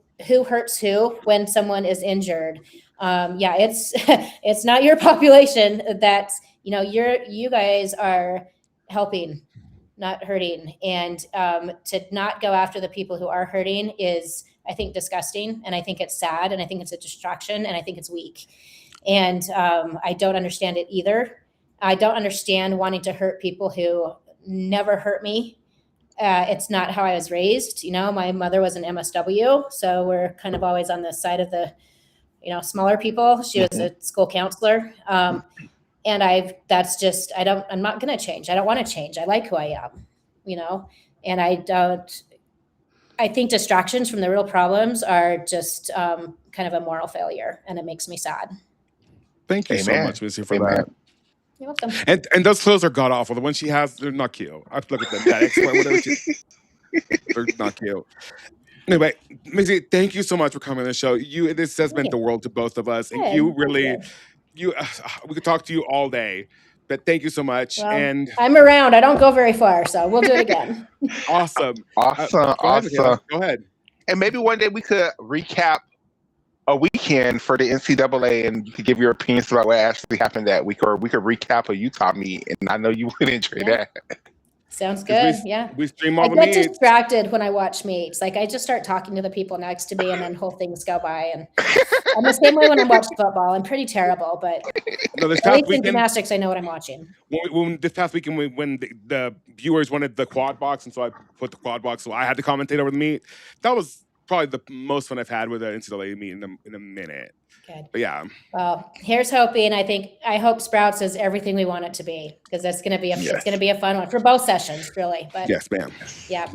hurts who when someone is injured, yeah, it's not your population that, you know, you guys are helping, not hurting. And to not go after the people who are hurting is, I think, disgusting. And I think it's sad. And I think it's a distraction. And I think it's weak. And I don't understand it either. I don't understand wanting to hurt people who never hurt me. It's not how I was raised. You know, my mother was an MSW. So we're kind of always on the side of the, you know, smaller people. She was a school counselor. And I'm not going to change. I don't want to change. I like who I am, you know, and I think distractions from the real problems are just kind of a moral failure, and it makes me sad. Thank you so Amen. much, Missy, for Amen. that. You're welcome. And those clothes are god awful. The ones she has, they're not cute. I look at them. That expert, whatever. They're not cute. Anyway, Missy, thank you so much for coming on the show. This has meant the world to both of us, and Good. you Thank really, you. we could talk to you all day. But thank you so much. Well, and I'm around. I don't go very far, so we'll do it again. awesome. Awesome. Go ahead, Michaela. Awesome. Go ahead. And maybe one day we could recap a weekend for the NCAA and you could give your opinions about what actually happened that week, or we could recap a Utah meet. And I know you would enjoy that. Sounds good. We stream all I the get meets. distracted when I watch meets. Like, I just start talking to the people next to me and then whole things go by. And I'm the same way when I watch football. I'm pretty terrible, but No, this at past least in weekend, gymnastics, I know what I'm watching. when this past weekend, when the viewers wanted the quad box, and so I put the quad box, so I had to commentate over the meet. That was probably the most fun I've had with an NCAA meet in a minute. Good. But yeah. Well, here's hoping. I hope Sprouts is everything we want it to be, because that's going to be it's going to be a fun one for both sessions, really. But yes, ma'am. Yeah.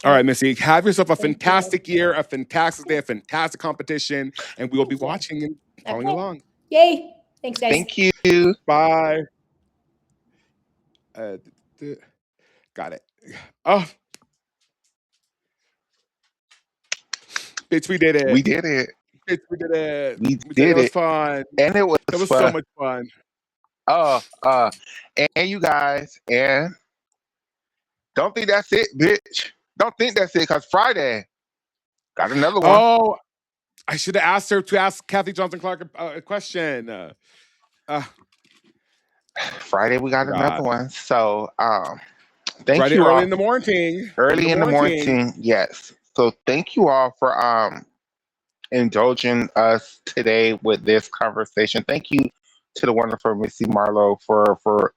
All right, Missy, have yourself a fantastic year, a fantastic day, a fantastic competition, and we will be watching and following along. Yay. Thanks, guys. Thank you. Bye. Got it. Oh. Bitch, we did it. We did it. Bitch, we did it. We did it. It was it. fun. And it was fun. So much fun. And you guys, and don't think that's it, bitch. Don't think that's it, because Friday got another one. Oh, I should have asked her to ask Kathy Johnson Clark a question. Friday we got another one. So thank Friday you early all. in the morning. Early in the morning, yes. So thank you all for indulging us today with this conversation. Thank you to the wonderful Missy Marlowe for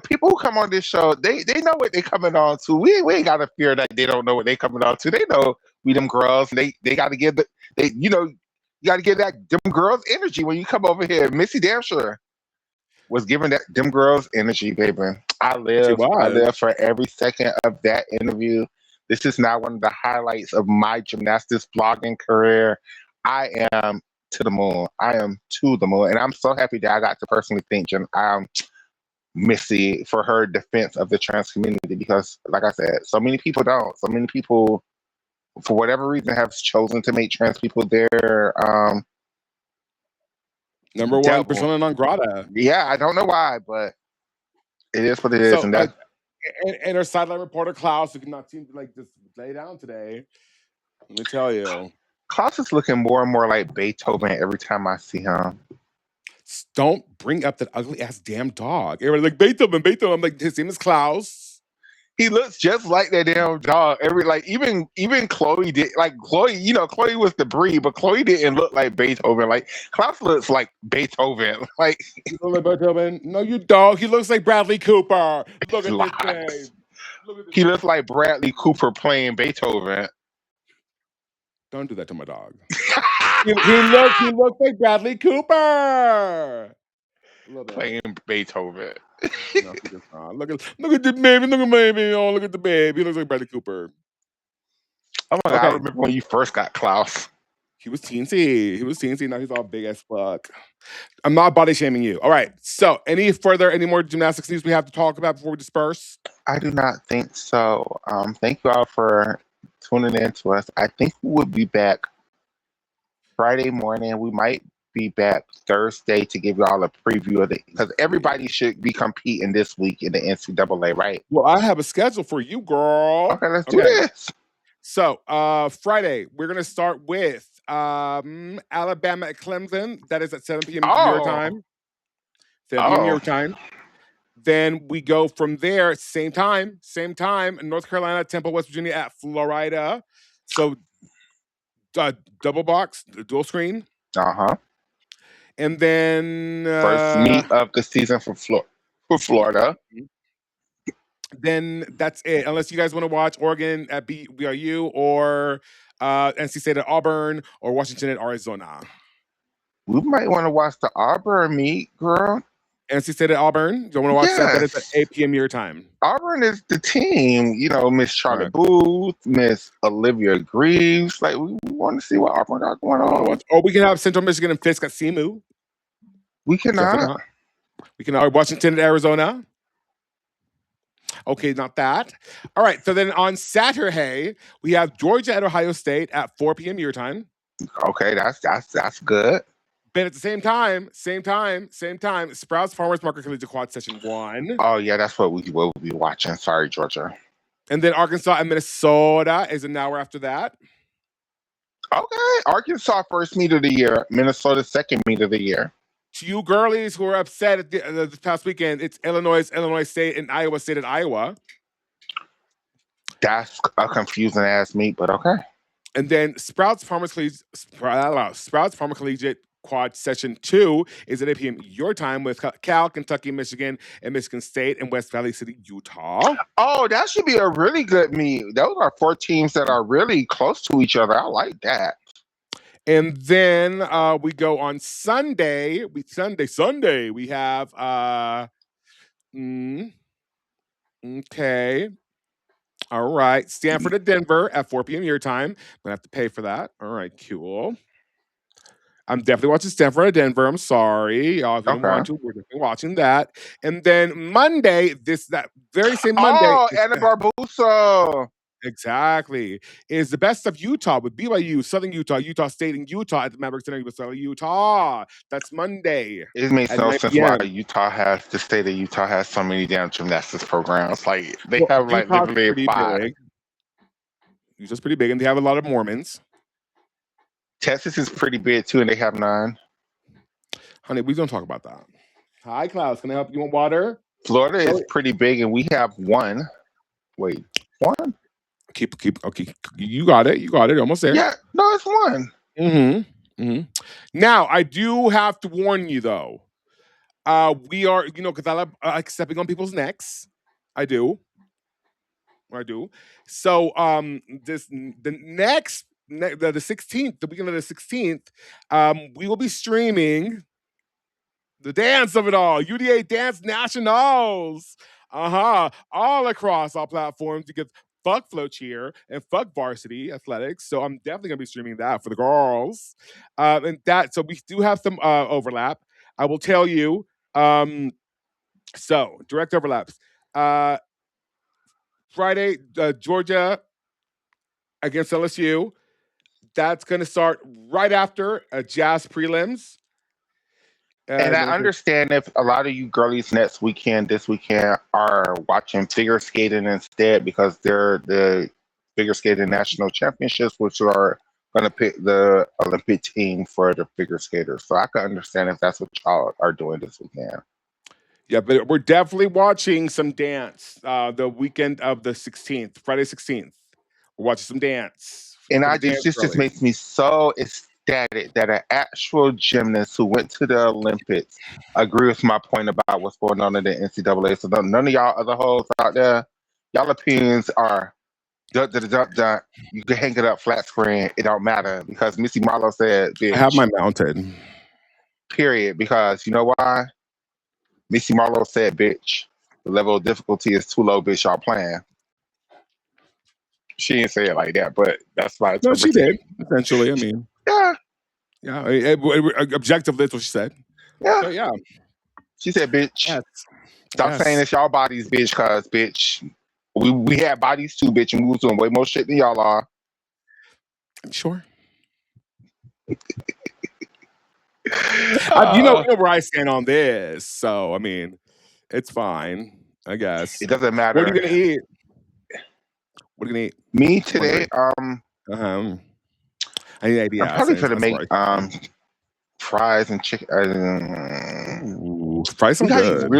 people who come on this show, they know what they coming on to. We ain't gotta fear that they don't know what they coming on to. They know we them girls, and they gotta give you gotta give that them girls energy when you come over here. Missy damn sure was giving that them girls energy, baby. I live for every second of that interview. This is now one of the highlights of my gymnastics blogging career. I am to the moon. I am to the moon. And I'm so happy that I got to personally thank Missy for her defense of the trans community, because, like I said, so many people don't. So many people, for whatever reason, have chosen to make trans people their number one persona non grata. Yeah, I don't know why, but it is what it is. And that. And our sideline reporter Klaus, who cannot seem to just lay down today. Let me tell you, Klaus is looking more and more like Beethoven every time I see him. Don't bring up that ugly ass damn dog. Everybody's like Beethoven. I'm like, his name is Klaus. He looks just like that damn dog. Even Chloe did Chloe. Chloe was the breed, but Chloe didn't look like Beethoven. Like Klaus looks like Beethoven. Like You look like Beethoven. No, you don't. He looks like Bradley Cooper. Look at this lies. thing. Look at this. He looks like Bradley Cooper playing Beethoven. Don't do that to my dog. He looks like Bradley Cooper. Playing Beethoven. No, he does not. Look at the baby. Look at baby. Oh, look at the baby. He looks like Bradley Cooper. Oh my god! Okay. I remember when you first got Klaus. He was teensy. Now he's all big as fuck. I'm not body shaming you. All right. So, any more gymnastics news we have to talk about before we disperse? I do not think so. Thank you all for tuning in to us. I think we will be back Friday morning. We might be back Thursday to give you all a preview of because everybody should be competing this week in the NCAA, right? Well, I have a schedule for you, girl. Okay, let's do this. So, Friday, we're going to start with Alabama at Clemson. That is at 7 p.m. your time. 7 p.m. your time. Then we go from there, same time, North Carolina, Temple, West Virginia at Florida. So, double box, dual screen. And then first meet of the season for Florida. Then that's it. Unless you guys want to watch Oregon at BYU or NC State at Auburn or Washington at Arizona. We might want to watch the Auburn meet, girl. NC State at Auburn. You want to watch that? That is at 8 p.m. your time. Auburn is the team. Miss Charlotte Booth, Miss Olivia Greaves. Like, we want to see what Auburn got going on. Or we can have Central Michigan and Fisk at CMU. We cannot. We can have Washington at Arizona. Okay, not that. All right. So then on Saturday, we have Georgia at Ohio State at 4 p.m. your time. Okay, that's good. But at the same time, Sprouts Farmers Market Collegiate Quad Session 1. Oh, yeah, that's what we will be watching. Sorry, Georgia. And then Arkansas and Minnesota is an hour after that. Okay, Arkansas first meet of the year, Minnesota second meet of the year. To you girlies who are upset at this past weekend, it's Illinois State, and Iowa State at Iowa. That's a confusing ass meet, but okay. And then Sprouts Farmers Collegiate Quad Session 2 is at 8 p.m. your time with Cal, Kentucky, Michigan, and Michigan State and West Valley City, Utah. Oh, that should be a really good meet. Those are 4 teams that are really close to each other. I like that. And then we go on Sunday. Sunday. We have okay. All right. Stanford at Denver at 4 p.m. your time. I'm gonna have to pay for that. All right, cool. I'm definitely watching Stanford at Denver. I'm sorry. Y'all, if you don't want to, we're definitely watching that. And then Monday, that very same Monday. Oh, Anna Barbusa. Exactly. Is the best of Utah with BYU, Southern Utah, Utah State, and Utah at the Maverick Center, Utah. That's Monday. It makes no sense why the state of Utah has so many damn gymnastics programs. Like, they have like literally 5. Utah's pretty big, and they have a lot of Mormons. Texas is pretty big too, and they have 9. Honey, we don't talk about that. Hi, Klaus. Can I help you want water? Florida is pretty big, and we have 1. Wait, 1? Keep. Okay, you got it. Almost there. Yeah, no, it's 1. Now, I do have to warn you though. We are, because I like stepping on people's necks. I do. So, the 16th, the weekend of the 16th, we will be streaming the dance of it all, UDA Dance Nationals. All across our platforms. You get fuck Flow Cheer and fuck Varsity Athletics. So I'm definitely gonna be streaming that for the girls. So we do have some overlap. I will tell you. So direct overlaps. Friday, Georgia against LSU. That's gonna start right after Jazz prelims. And I understand if a lot of you girlies this weekend are watching figure skating instead because they're the figure skating national championships, which are going to pick the Olympic team for the figure skaters. So I can understand if that's what y'all are doing this weekend. Yeah, but we're definitely watching some dance the weekend of the 16th, Friday 16th. We're watching some dance. And For I the dance just girlies. makes me so ecstatic that an actual gymnast who went to the Olympics agree with my point about what's going on in the NCAA. So none of y'all other hoes out there, y'all opinions are dun, dun, dun, dun. You can hang it up flat screen. It don't matter because Missy Marlowe said, I have "Bitch." my mounted. Period. Because you know why? Missy Marlowe said, "Bitch." The level of difficulty is too low, bitch. Y'all playing. She didn't say it like that, but that's my No, she interpretation. did. Essentially, I mean, Yeah, yeah. Objectively, that's what she said. yeah. So yeah, She said, "Bitch." yes, Stop saying yes, it's y'all bodies, bitch, cause bitch, we had bodies too, bitch, and we was doing way more shit than y'all are. sure. You know where I stand on this. So I mean, it's fine, I guess. It doesn't What are you matter. gonna eat? What are you gonna eat? Me I'm today, wondering. I need I'm ideas. probably And gonna that's make right. fries and chicken. Ooh, fries sound good.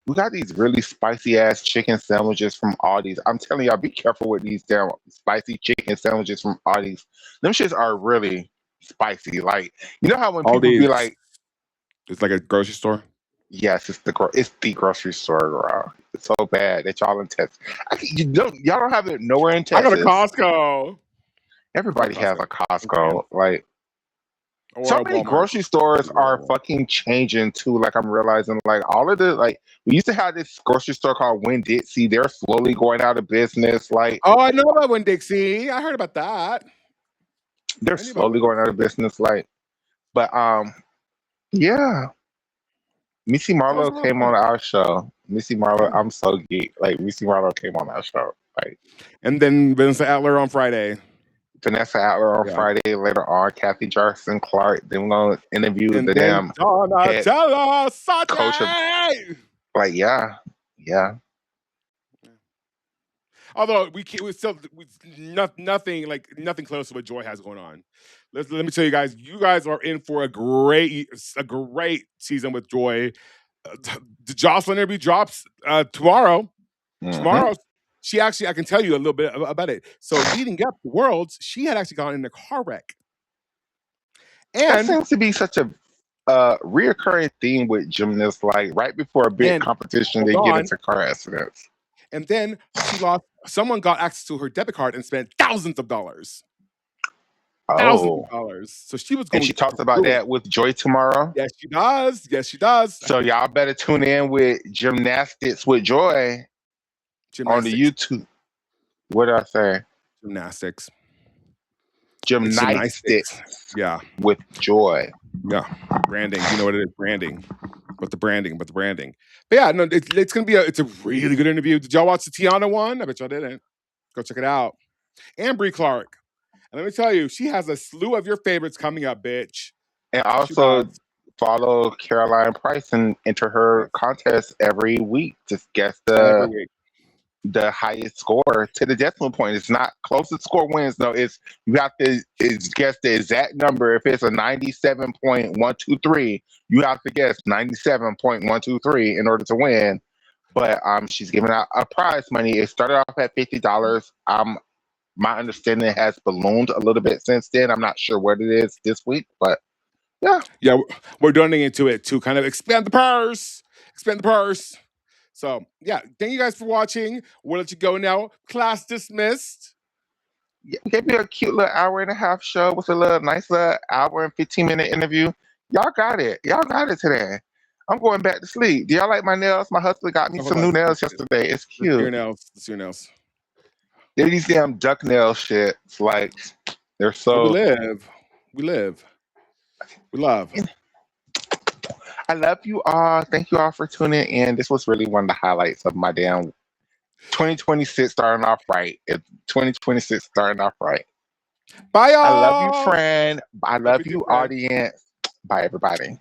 We got these really spicy ass chicken sandwiches from Aldi's. I'm telling y'all, be careful with these damn spicy chicken sandwiches from Aldi's. Them shits are really spicy. Like, you know how when All people be these. like, It's like a grocery store. yes, it's the grocery store, girl. It's so bad that y'all in Texas. Y'all don't have it nowhere in I go to Texas. Costco. Everybody has a Okay. Costco. Like, Or so a many Walmart. grocery stores are fucking changing too. Like, I'm realizing, like, all of the like we used to have this grocery store called Winn-Dixie. They're slowly going out of business. Like, Oh, I know about Winn-Dixie. I heard about that. they're I knew about slowly going out of Winn-Dixie. business. Like, but yeah. Missy That was Marlowe a little came fun. on our show. Missy Marlowe, Yeah. I'm so geek. Like, Missy Marlowe came on our show. Like, And then Vincent Adler on Friday. Vanessa Adler on Yeah. Friday. Later on, Kathy Jarson Clark. Then we're gonna interview And the then damn head Donatella coach of. Saturday. Like, yeah. Although we still nothing close to what Joy has going on. Let me tell you guys, you guys are in for a great season with Joy. The Jocelyn interview drops tomorrow. Mm-hmm. Tomorrow, she actually, I can tell you a little bit about it. So leading up to Worlds, she had actually gone in a car wreck. That And seems to be such a reoccurring theme with gymnasts. Like, right before a big competition, hold they get on. into car accidents. And then someone got access to her debit card and spent thousands of dollars. Thousands of dollars. So she was going. And she talks about that with Joy tomorrow. Yes, she does. Yes, she does. So y'all better tune in with Gymnastics with Joy on the YouTube. What did I say? Gymnastics. Gymnastics. Yeah. With Joy. Yeah. Branding. You know what it is? Branding. But the branding. But yeah, no, it's gonna be it's a really good interview. Did y'all watch the Tiana one? I bet y'all didn't. Go check it out. And Bree Clark. And let me tell you, she has a slew of your favorites coming up, bitch. And also follow Caroline Price and enter her contest every week to guess the highest score to the decimal point. It's not closest score wins. No, you have to guess the exact number. If it's a 97.123, you have to guess 97.123 in order to win. But she's giving out a prize money. It started off at $50. My understanding has ballooned a little bit since then. I'm not sure what it is this week, but yeah, we're donating into it to kind of expand the purse. So yeah, thank you guys for watching. We'll let you go now. Class dismissed. Yeah, give me a cute little hour and a half show with a nice little hour and 15-minute interview. Y'all got it today. I'm going back to sleep. Do y'all like my nails? My husband got me some new nails yesterday. It's cute. Your nails. They're these damn duck nail shits. Like, they're so. We live. We love. I love you all. Thank you all for tuning in. This was really one of the highlights of my damn 2026 starting off right. 2026 starting off right. Bye, y'all. I love you, friend. I love you, audience. Bye, everybody.